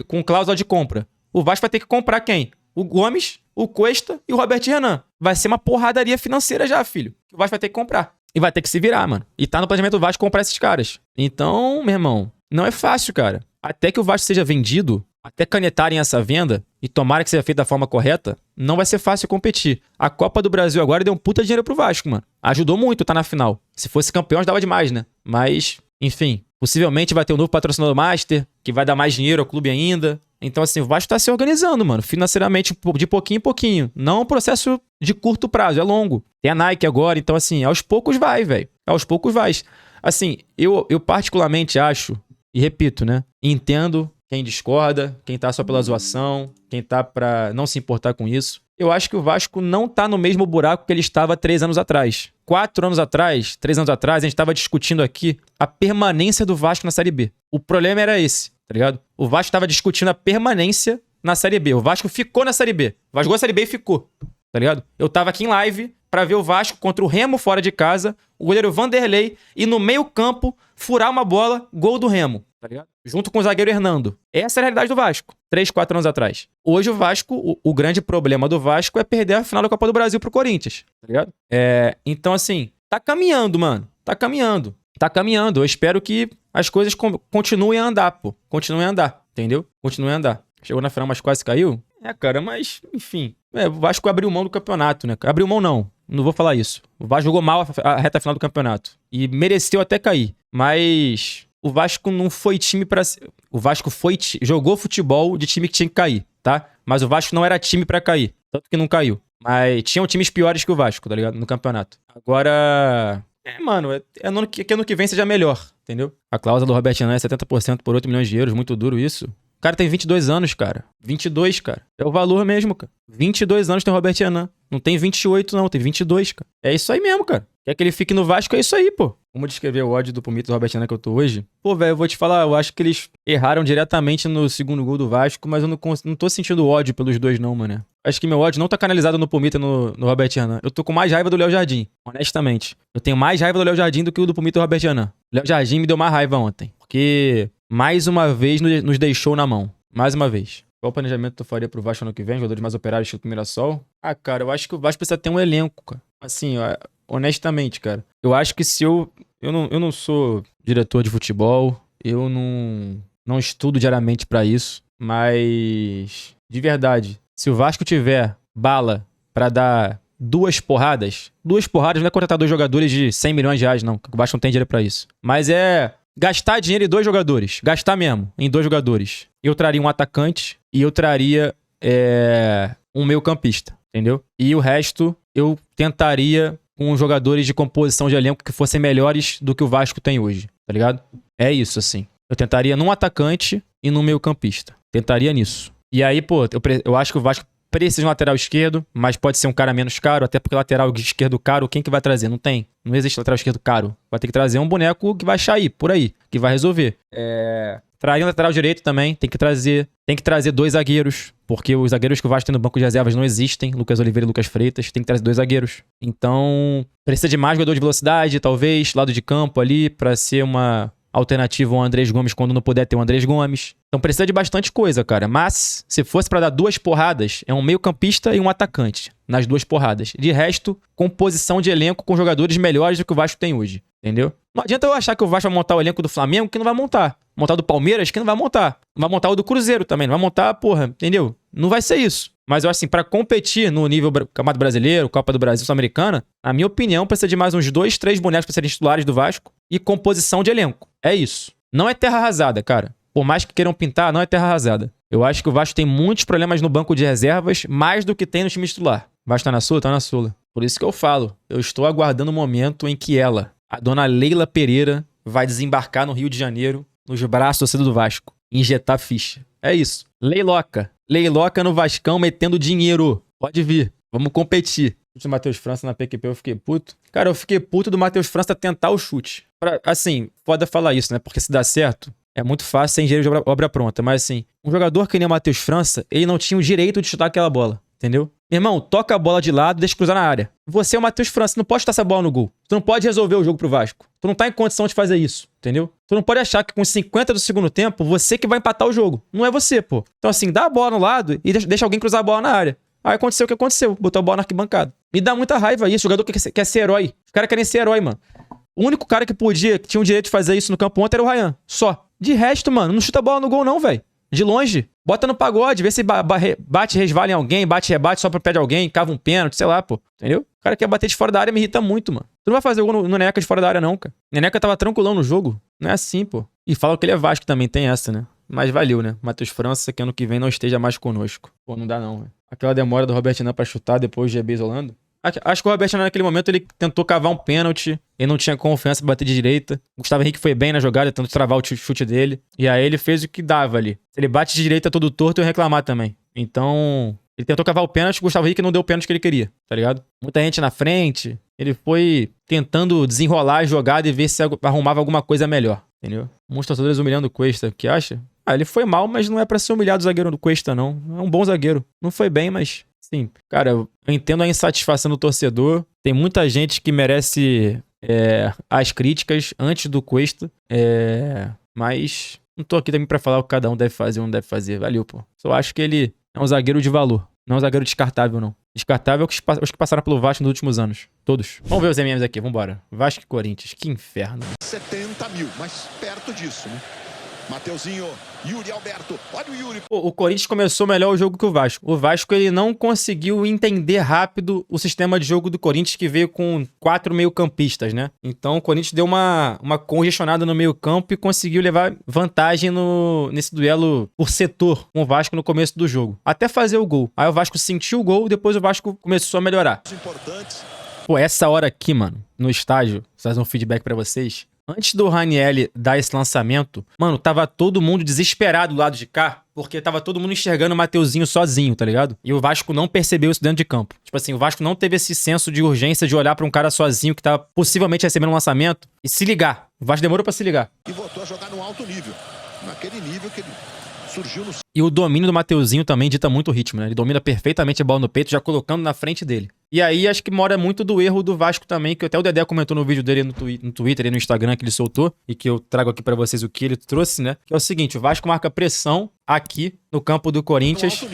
com cláusula de compra. O Vasco vai ter que comprar quem? O Gomes, o Cuesta e o Roberto Renan. Vai ser uma porradaria financeira já, filho. Que o Vasco vai ter que comprar. E vai ter que se virar, mano. E tá no planejamento do Vasco comprar esses caras. Então, meu irmão, não é fácil, cara. Até que o Vasco seja vendido, até canetarem essa venda, e tomara que seja feita da forma correta, não vai ser fácil competir. A Copa do Brasil agora deu um puta dinheiro pro Vasco, mano. Ajudou muito, tá na final. Se fosse campeão, ajudava demais, né? Mas, enfim, possivelmente vai ter um novo patrocinador Master, que vai dar mais dinheiro ao clube ainda. Então, assim, o Vasco tá se organizando, mano, financeiramente, de pouquinho em pouquinho. Não é um processo de curto prazo, é longo. Tem a Nike agora, então, assim, aos poucos vai, velho. Aos poucos vai. Assim, eu particularmente acho, e repito, né, entendo quem discorda, quem tá só pela zoação, quem tá pra não se importar com isso. Eu acho que o Vasco não tá no mesmo buraco que ele estava 3 anos atrás. 4 anos atrás, 3 anos atrás, a gente tava discutindo aqui a permanência do Vasco na Série B. O problema era esse, tá ligado? O Vasco estava discutindo a permanência na Série B. O Vasco ficou na Série B. O Vasco jogou a Série B e ficou, tá ligado? Eu tava aqui em live pra ver o Vasco contra o Remo fora de casa, o goleiro Vanderlei, e no meio campo, furar uma bola, gol do Remo, tá ligado? Junto com o zagueiro Hernando. Essa é a realidade do Vasco, 3, 4 anos atrás. Hoje o Vasco, o grande problema do Vasco é perder a final da Copa do Brasil pro Corinthians, tá ligado? Então assim, tá caminhando, mano. Tá caminhando. Eu espero que as coisas continuem a andar, pô. Continuem a andar, entendeu? Continuem a andar. Chegou na final, mas quase caiu? Cara, mas, enfim. O Vasco abriu mão do campeonato, né? Abriu mão não vou falar isso. O Vasco jogou mal a reta final do campeonato. E mereceu até cair. Mas o Vasco não foi time pra... O Vasco jogou futebol de time que tinha que cair, tá? Mas o Vasco não era time pra cair. Tanto que não caiu. Mas tinham times piores que o Vasco, tá ligado? No campeonato. Agora... mano, ano que vem seja melhor, entendeu? A cláusula do Robert Renan é 70% por 8 milhões de euros. Muito duro isso. O cara tem 22 anos, cara. 22, cara. É o valor mesmo, cara. 22 anos tem o Robert Renan. Não tem 28, não. Tem 22, cara. É isso aí mesmo, cara. Quer que ele fique no Vasco, é isso aí, pô. Como descrever o ódio do Palmeiras do Robert Renan que eu tô hoje? Pô, velho, eu vou te falar, eu acho que eles erraram diretamente no segundo gol do Vasco, mas eu não tô sentindo ódio pelos dois, não, mano. Acho que meu ódio não tá canalizado no Palmeiras no Robert Renan. Eu tô com mais raiva do Léo Jardim, honestamente. Eu tenho mais raiva do Léo Jardim do que o do Palmeiras e do Robert Renan. O Léo Jardim me deu mais raiva ontem, porque mais uma vez nos deixou na mão. Mais uma vez. Qual planejamento tu faria pro Vasco ano que vem? Jogadores mais operários estilo Mirassol? Cara, eu acho que o Vasco precisa ter um elenco, cara. Assim, honestamente, cara. Eu acho que se eu não sou diretor de futebol, eu não estudo diariamente pra isso, mas de verdade, se o Vasco tiver bala pra dar duas porradas não é contratar 2 jogadores de 100 milhões de reais, não. O Vasco não tem dinheiro pra isso. Mas é gastar dinheiro em 2 jogadores. Gastar mesmo, em 2 jogadores. Eu traria um atacante e eu traria um meio-campista, entendeu? E o resto eu tentaria com jogadores de composição de elenco que fossem melhores do que o Vasco tem hoje, tá ligado? É isso, assim. Eu tentaria num atacante e num meio-campista. Tentaria nisso. E aí, pô, eu acho que o Vasco precisa de um lateral esquerdo, mas pode ser um cara menos caro, até porque lateral esquerdo caro, quem que vai trazer? Não tem. Não existe lateral esquerdo caro. Vai ter que trazer um boneco que vai achar aí, por aí, que vai resolver. Traria um lateral direito também, tem que trazer 2 zagueiros, porque os zagueiros que o Vasco tem no banco de reservas não existem, Lucas Oliveira e Lucas Freitas, tem que trazer 2 zagueiros. Então, precisa de mais jogador de velocidade, talvez, lado de campo ali, pra ser uma alternativa ao Andrés Gomes quando não puder ter o Andrés Gomes. Então precisa de bastante coisa, cara. Mas, se fosse pra dar 2 porradas, é um meio-campista e um atacante nas 2 porradas. De resto, composição de elenco com jogadores melhores do que o Vasco tem hoje. Entendeu? Não adianta eu achar que o Vasco vai montar o elenco do Flamengo, que não vai montar. Montar o do Palmeiras, que não vai montar. Não vai montar o do Cruzeiro também. Não vai montar, porra, entendeu? Não vai ser isso. Mas eu acho assim, pra competir no nível Campeonato Brasileiro, Copa do Brasil, Sul-Americana, na minha opinião, precisa de mais uns 2, 3 bonecos pra serem titulares do Vasco e composição de elenco. É isso. Não é terra arrasada, cara. Por mais que queiram pintar, não é terra arrasada. Eu acho que o Vasco tem muitos problemas no banco de reservas, mais do que tem no time titular. O Vasco tá na Sula? Tá na Sula. Por isso que eu falo, eu estou aguardando o momento em que ela, a dona Leila Pereira, vai desembarcar no Rio de Janeiro, nos braços do torcedor do Vasco, injetar ficha. É isso. Leiloca. Leiloca no Vascão metendo dinheiro. Pode vir. Vamos competir. O Matheus França na PQP eu fiquei puto. Cara, eu fiquei puto do Matheus França tentar o chute. Assim, foda falar isso, né? Porque se dá certo, é muito fácil sem engenheiro de obra pronta. Mas assim, um jogador que nem o Matheus França, ele não tinha o direito de chutar aquela bola. Entendeu? Meu irmão, toca a bola de lado e deixa cruzar na área. Você é o Matheus França, não pode chutar essa bola no gol. Tu não pode resolver o jogo pro Vasco. Tu não tá em condição de fazer isso, entendeu? Tu não pode achar que com 50 do segundo tempo, você que vai empatar o jogo. Não é você, pô. Então assim, dá a bola no lado e deixa alguém cruzar a bola na área. Aí aconteceu o que aconteceu, botou a bola na arquibancada. Me dá muita raiva isso, o jogador que quer ser herói. Os caras querem ser herói, mano. O único cara que tinha o direito de fazer isso no campo ontem era o Ryan. Só. De resto, mano, não chuta a bola no gol não, velho. De longe. Bota no pagode, vê se bate, resvala em alguém, bate, rebate só pro pé de alguém, cava um pênalti, sei lá, pô. Entendeu? O cara quer bater de fora da área, me irrita muito, mano. Tu não vai fazer o gol no Neneca de fora da área, não, cara. Neneca tava tranquilão no jogo. Não é assim, pô. E falam que ele é Vasco também, tem essa, né? Mas valeu, né? Matheus França, que ano que vem não esteja mais conosco. Pô, não dá não, velho. Aquela demora do Robert Renan pra chutar depois de GB isolando. Acho que o Robert Renan naquele momento ele tentou cavar um pênalti. Ele não tinha confiança pra bater de direita. O Gustavo Henrique foi bem na jogada, tentando travar o chute dele. E aí ele fez o que dava ali. Se ele bate de direita todo torto, eu ia reclamar também. Então, ele tentou cavar o pênalti, o Gustavo Henrique não deu o pênalti que ele queria, tá ligado? Muita gente na frente. Ele foi tentando desenrolar a jogada e ver se arrumava alguma coisa melhor, entendeu? Muitos torcedores humilhando o Cuesta, o que acha? Ele foi mal, mas não é pra ser humilhado o zagueiro do Cuesta, não. É um bom zagueiro. Não foi bem, mas... Sim, cara, eu entendo a insatisfação do torcedor. Tem muita gente que merece as críticas antes do Cuesta. Mas não tô aqui também pra falar o que cada um deve fazer ou não deve fazer. Valeu, pô. Só acho que ele é um zagueiro de valor. Não é um zagueiro descartável, não. Descartável é os que passaram pelo Vasco nos últimos anos. Todos. Vamos ver os MMs aqui, vambora. Vasco e Corinthians, que inferno. 70 mil, mas perto disso, né? Mateuzinho, Yuri Alberto, olha o Yuri. O Corinthians começou melhor o jogo que o Vasco. O Vasco, ele não conseguiu entender rápido o sistema de jogo do Corinthians, que veio com 4 meio-campistas, né? Então o Corinthians deu uma congestionada no meio-campo e conseguiu levar vantagem nesse duelo por setor com o Vasco no começo do jogo. Até fazer o gol. Aí o Vasco sentiu o gol, depois o Vasco começou a melhorar. Importantes. Pô, essa hora aqui, mano, no estádio, vou fazer um feedback pra vocês. Antes do Ranieri dar esse lançamento, mano, tava todo mundo desesperado do lado de cá, porque tava todo mundo enxergando o Mateuzinho sozinho, tá ligado? E o Vasco não percebeu isso dentro de campo. Tipo assim, o Vasco não teve esse senso de urgência de olhar pra um cara sozinho que tava possivelmente recebendo um lançamento e se ligar. O Vasco demorou pra se ligar. E voltou a jogar no alto nível. Naquele nível que ele surgiu no... E o domínio do Mateuzinho também dita muito o ritmo, né? Ele domina perfeitamente a bola no peito, já colocando na frente dele. E aí acho que mora muito do erro do Vasco também, que até o Dedé comentou no vídeo dele no Twitter e no Instagram que ele soltou, e que eu trago aqui pra vocês o que ele trouxe, né? Que é o seguinte, o Vasco marca pressão aqui no campo do Corinthians,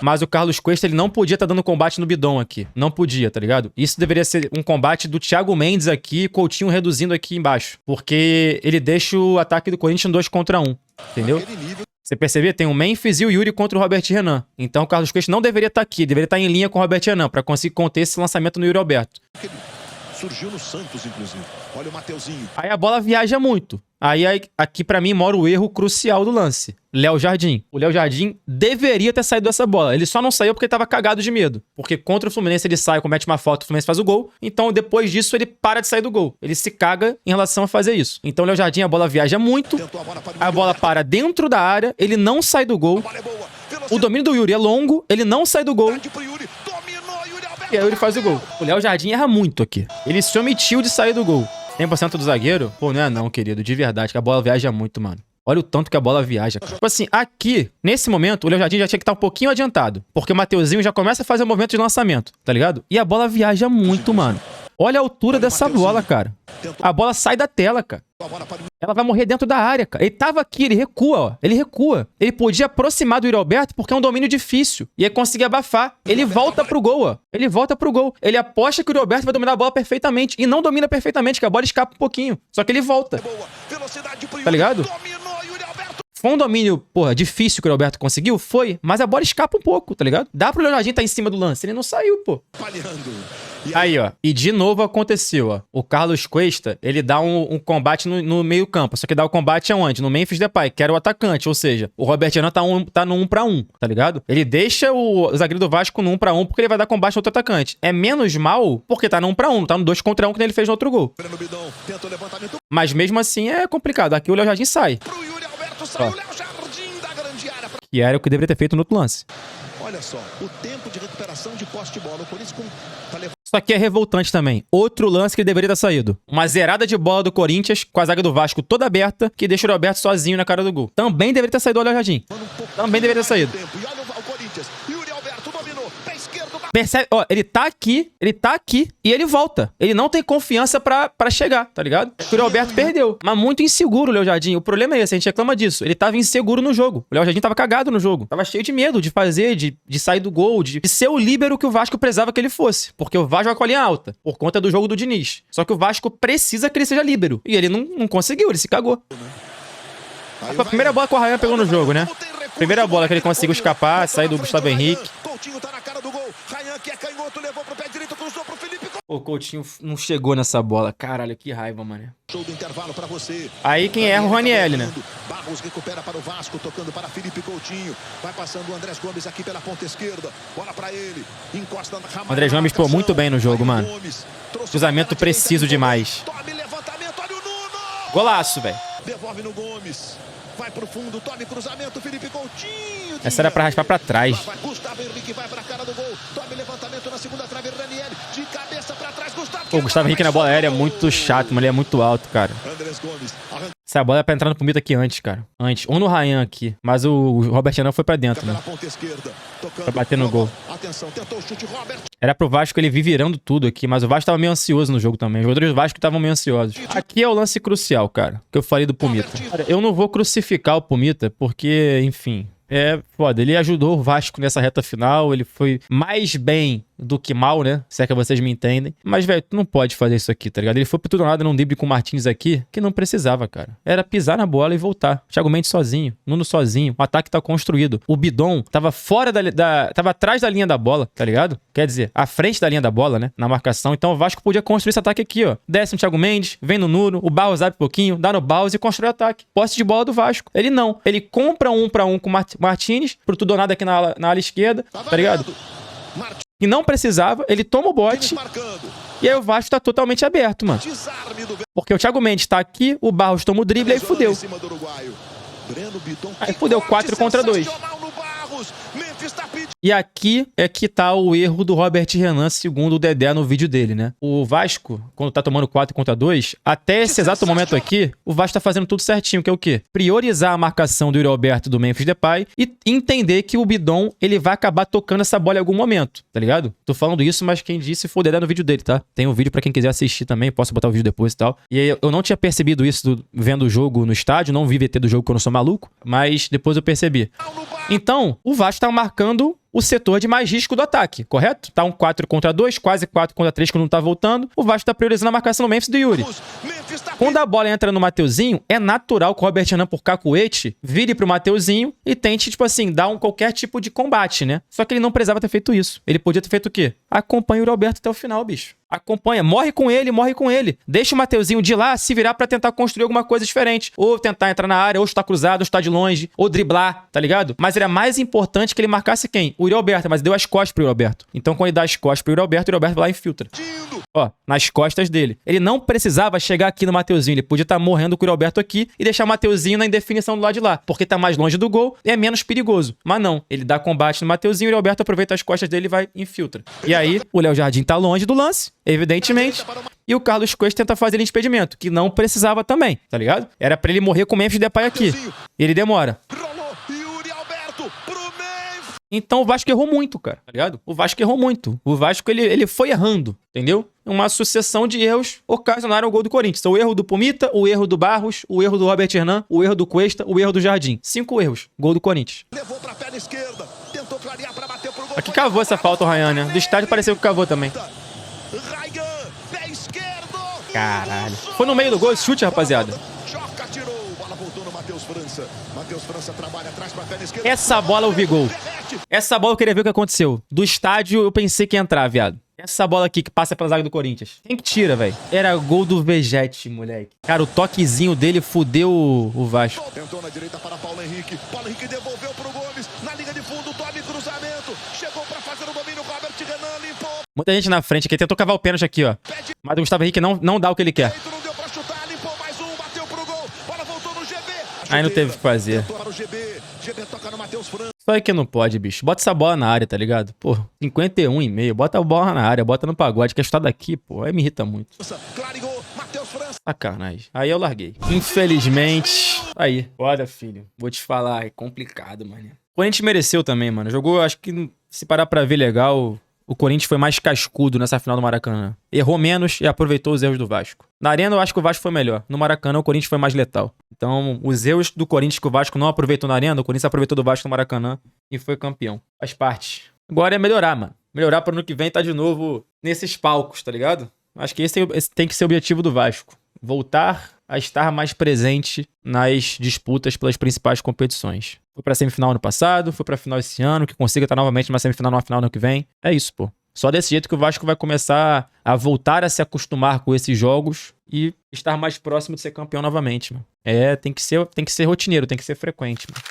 mas o Carlos Cuesta, ele não podia estar dando combate no bidão aqui. Não podia, tá ligado? Isso deveria ser um combate do Thiago Mendes aqui e Coutinho reduzindo aqui embaixo. Porque ele deixa o ataque do Corinthians em 2 contra 1, entendeu? Você percebeu? Tem o Memphis e o Yuri contra o Robert Renan. Então o Carlos Cuesta não deveria estar aqui, deveria estar em linha com o Robert Renan, pra conseguir conter esse lançamento no Yuri Alberto. Surgiu no Santos, inclusive. Olha o Mateuzinho. Aí a bola viaja muito. Aí aqui pra mim mora o erro crucial do lance. Léo Jardim. O Léo Jardim deveria ter saído dessa bola. Ele só não saiu porque tava cagado de medo. Porque contra o Fluminense ele sai, comete uma falta, o Fluminense faz o gol. Então depois disso ele para de sair do gol. Ele se caga em relação a fazer isso. Então o Léo Jardim, a bola viaja muito. A bola para dentro da área, ele não sai do gol. O domínio do Yuri é longo, ele não sai do gol. E aí ele faz o gol. O Léo Jardim erra muito aqui. Ele se omitiu de sair do gol. 100% do zagueiro? Pô, não é não, querido. De verdade, que a bola viaja muito, mano. Olha o tanto que a bola viaja. Tipo assim, aqui, nesse momento, o Léo Jardim já tinha que estar um pouquinho adiantado. Porque o Mateuzinho já começa a fazer o movimento de lançamento, tá ligado? E a bola viaja muito, mano. Olha a altura dessa bola, cara. A bola sai da tela, cara. Ela vai morrer dentro da área, cara. Ele tava aqui, ele recua, ó. Ele recua. Ele podia aproximar do Yuri Alberto porque é um domínio difícil. E aí conseguir abafar. Ele volta pro gol, ó. Ele volta pro gol. Ele aposta que o Yuri Alberto vai dominar a bola perfeitamente. E não domina perfeitamente, que a bola escapa um pouquinho. Só que ele volta. Tá ligado? Foi um domínio, porra, difícil que o Roberto conseguiu? Foi, mas a bola escapa um pouco, tá ligado? Dá pro Leonardinho estar em cima do lance, ele não saiu, pô. Aí, ó, e de novo aconteceu, ó. O Carlos Cuesta, ele dá um combate no meio campo, só que dá o combate aonde? No Memphis Depay, que era o atacante, ou seja, o Robert Renan tá no 1 pra 1, tá ligado? Ele deixa o zagueiro do Vasco no 1 pra 1 porque ele vai dar combate ao outro atacante. É menos mal porque tá no 1 pra 1, tá no 2 contra 1 que ele fez no outro gol. Mas mesmo assim é complicado, aqui o Léo Jardim sai. Saiu o Léo Jardim da grande área. Que era o que deveria ter feito no outro lance. Olha só, o tempo de recuperação de posse de bola. O Corinthians Isso aqui é revoltante também. Outro lance que ele deveria ter saído. Uma zerada de bola do Corinthians, com a zaga do Vasco toda aberta, que deixa o Roberto sozinho na cara do gol. Também deveria ter saído o Léo Jardim. Também deveria ter saído. E olha o Corinthians. Yuri Alberto dominou. Pé esquerdo. Percebe? Ó, ele tá aqui e ele volta. Ele não tem confiança pra chegar, tá ligado? O Roberto perdeu. Mas muito inseguro o Léo Jardim. O problema é esse, a gente reclama disso. Ele tava inseguro no jogo. O Léo Jardim tava cagado no jogo. Tava cheio de medo de fazer, de sair do gol, de ser o líbero que o Vasco precisava que ele fosse. Porque o Vasco joga com a linha alta, por conta do jogo do Diniz. Só que o Vasco precisa que ele seja líbero. E ele não conseguiu, ele se cagou. A primeira bola que o Ryan pegou no jogo, né? Primeira bola que ele conseguiu escapar, sair do Gustavo Henrique. Coutinho tá na cara do gol. Ryan, que é canhoto, levou pro pé direito, cruzou pro Felipe. O Coutinho não chegou nessa bola. Caralho, que raiva, mano. Show do intervalo pra você. Aí quem erra é o Ranieri, né? Barros recupera para o Vasco, tocando para Felipe Coutinho. Vai passando o Andrés Gomes aqui pela ponta esquerda. Bola pra ele. Encosta na ramada. Andrés Gomes pô muito bem no jogo, mano. Cruzamento preciso demais. Tome levantamento, olha o Nuno. Golaço, velho. Devolve no Gomes. Vai pro fundo, tome cruzamento, Felipe Coutinho. Essa era pra raspar pra trás. Gustavo Henrique vai pra cara do gol. Tome levantamento na segunda trave, Ranieri. De cabeça pra trás, Gustavo. Pô, o Gustavo Henrique na bola aérea é muito chato, mas ele é muito alto, cara. Andrés Gomes. Essa bola é pra entrar no Pumita aqui antes, cara. Antes. Ou no Ryan aqui. Mas o Robert Renan foi pra dentro, né? Pra bater no gol. Atenção, tentou o chute, Robert. Era pro Vasco ele vir virando tudo aqui, mas o Vasco tava meio ansioso no jogo também. Os jogadores do Vasco estavam meio ansiosos. Aqui é o lance crucial, cara, que eu falei do Pumita. Cara, eu não vou crucificar o Pumita porque, enfim, É foda. Ele ajudou o Vasco nessa reta final. Ele foi mais bem do que mal, né? Se é que vocês me entendem. Mas, velho, tu não pode fazer isso aqui, tá ligado? Ele foi pro tudo ou nada num drible com o Martins aqui, que não precisava, cara. Era pisar na bola e voltar. Thiago Mendes sozinho, Nuno sozinho. O ataque tá construído. O Bidon tava fora tava atrás da linha da bola, tá ligado? Quer dizer, à frente da linha da bola, né? Na marcação. Então o Vasco podia construir esse ataque aqui, ó. Desce no Thiago Mendes, vem no Nuno, o Barros abre um pouquinho, dá no Baus e constrói o ataque. Posse de bola do Vasco. Ele não. Ele compra 1 pra 1 com o Martins, pro tudo ou nada aqui na ala esquerda, tá ligado? E não precisava, ele toma o bote e aí o Vasco tá totalmente aberto, mano. Porque o Thiago Mendes tá aqui, o Barros toma o drible e aí fudeu. Aí fudeu 4 contra 2. E aqui é que tá o erro do Robert Renan, segundo o Dedé no vídeo dele, né? O Vasco, quando tá tomando 4 contra 2, até esse exato momento aqui, o Vasco tá fazendo tudo certinho, que é o quê? Priorizar a marcação do Yuri Alberto e do Memphis Depay e entender que o Bidon, ele vai acabar tocando essa bola em algum momento, tá ligado? Tô falando isso, mas quem disse foi o Dedé no vídeo dele, tá? Tem um vídeo pra quem quiser assistir também, posso botar o vídeo depois e tal. E aí eu não tinha percebido isso vendo o jogo no estádio, não vi VT do jogo quando eu sou maluco, mas depois eu percebi. Então, o Vasco tá marcando o setor de mais risco do ataque, correto? Tá um 4 contra 2, quase 4 contra 3 quando não tá voltando. O Vasco tá priorizando a marcação do Memphis e do Yuri. Quando a bola entra no Mateuzinho, é natural que o Robert Renan, por cacuete, vire pro Mateuzinho e tente, tipo assim, dar qualquer tipo de combate, né? Só que ele não precisava ter feito isso. Ele podia ter feito o quê? Acompanha o Roberto até o final, bicho. Acompanha, morre com ele, morre com ele. Deixa o Mateuzinho de lá se virar pra tentar construir alguma coisa diferente. Ou tentar entrar na área, ou estar cruzado, ou estar de longe, ou driblar, tá ligado? Mas era mais importante que ele marcasse quem? O Yuri Alberto, mas deu as costas pro Yuri Alberto. Então quando ele dá as costas pro Yuri Alberto, o Yuri Alberto vai lá e infiltra. Ó, nas costas dele. Ele não precisava chegar aqui no Mateuzinho. Ele podia estar morrendo com o Yuri Alberto aqui e deixar o Mateuzinho na indefinição do lado de lá. Porque tá mais longe do gol e é menos perigoso. Mas não. Ele dá combate no Mateuzinho, o Yuri Alberto aproveita as costas dele e vai e infiltra. E aí, o Léo Jardim tá longe do lance, evidentemente. E o Carlos Coelho tenta fazer ele de impedimento, que não precisava também, tá ligado? Era pra ele morrer com o Memphis Depay aqui. E ele demora. Então o Vasco errou muito, cara, tá ligado? O Vasco errou muito. O Vasco, ele foi errando, entendeu? Uma sucessão de erros ocasionaram o gol do Corinthians. O erro do Pumita, o erro do Barros, o erro do Robert Renan, o erro do Cuesta, o erro do Jardim. 5 erros. Gol do Corinthians. Levou pra perna esquerda, tentou clarear pra bater pro gol. Aqui cavou essa falta o Ryan, né? Do estádio pareceu que cavou também. Caralho. Foi no meio do gol esse chute, rapaziada. Essa bola eu vi gol. Essa bola eu queria ver o que aconteceu. Do estádio eu pensei que ia entrar, viado. Essa bola aqui que passa pela zaga do Corinthians. Quem que tira, velho? Era gol do Vegete, moleque. Cara, o toquezinho dele fudeu o Vasco. Tentou na direita para Paulo Henrique. Paulo Henrique devolveu pro Gomes. Na linha de fundo, tome cruzamento. Chegou pra fazer o domínio, Robert Renan limpou. Muita gente na frente aqui. Tentou cavar o pênalti aqui, ó. Mas o Gustavo Henrique não dá o que ele quer. Aí não teve o que fazer. Só é que não pode, bicho. Bota essa bola na área, tá ligado? Pô, 51,5. Bota a bola na área, bota no pagode. Quer chutar daqui, pô. Aí me irrita muito. Sacanagem. Aí eu larguei. Infelizmente. Aí. Olha, filho. Vou te falar. É complicado, mano. O Corinthians mereceu também, mano. Jogou, acho que, se parar pra ver legal, o Corinthians foi mais cascudo nessa final do Maracanã. Errou menos e aproveitou os erros do Vasco. Na Arena eu acho que o Vasco foi melhor. No Maracanã o Corinthians foi mais letal. Então os erros do Corinthians que o Vasco não aproveitou na Arena, o Corinthians aproveitou do Vasco no Maracanã e foi campeão. Faz parte. Agora é melhorar, mano. Melhorar para ano que vem tá de novo nesses palcos, tá ligado? Acho que esse tem que ser o objetivo do Vasco. Voltar a estar mais presente nas disputas pelas principais competições. Foi pra semifinal ano passado, foi pra final esse ano, que consiga estar novamente numa semifinal no final ano que vem. É isso, pô. Só desse jeito que o Vasco vai começar a voltar a se acostumar com esses jogos e estar mais próximo de ser campeão novamente, mano. Tem que ser rotineiro, tem que ser frequente, mano.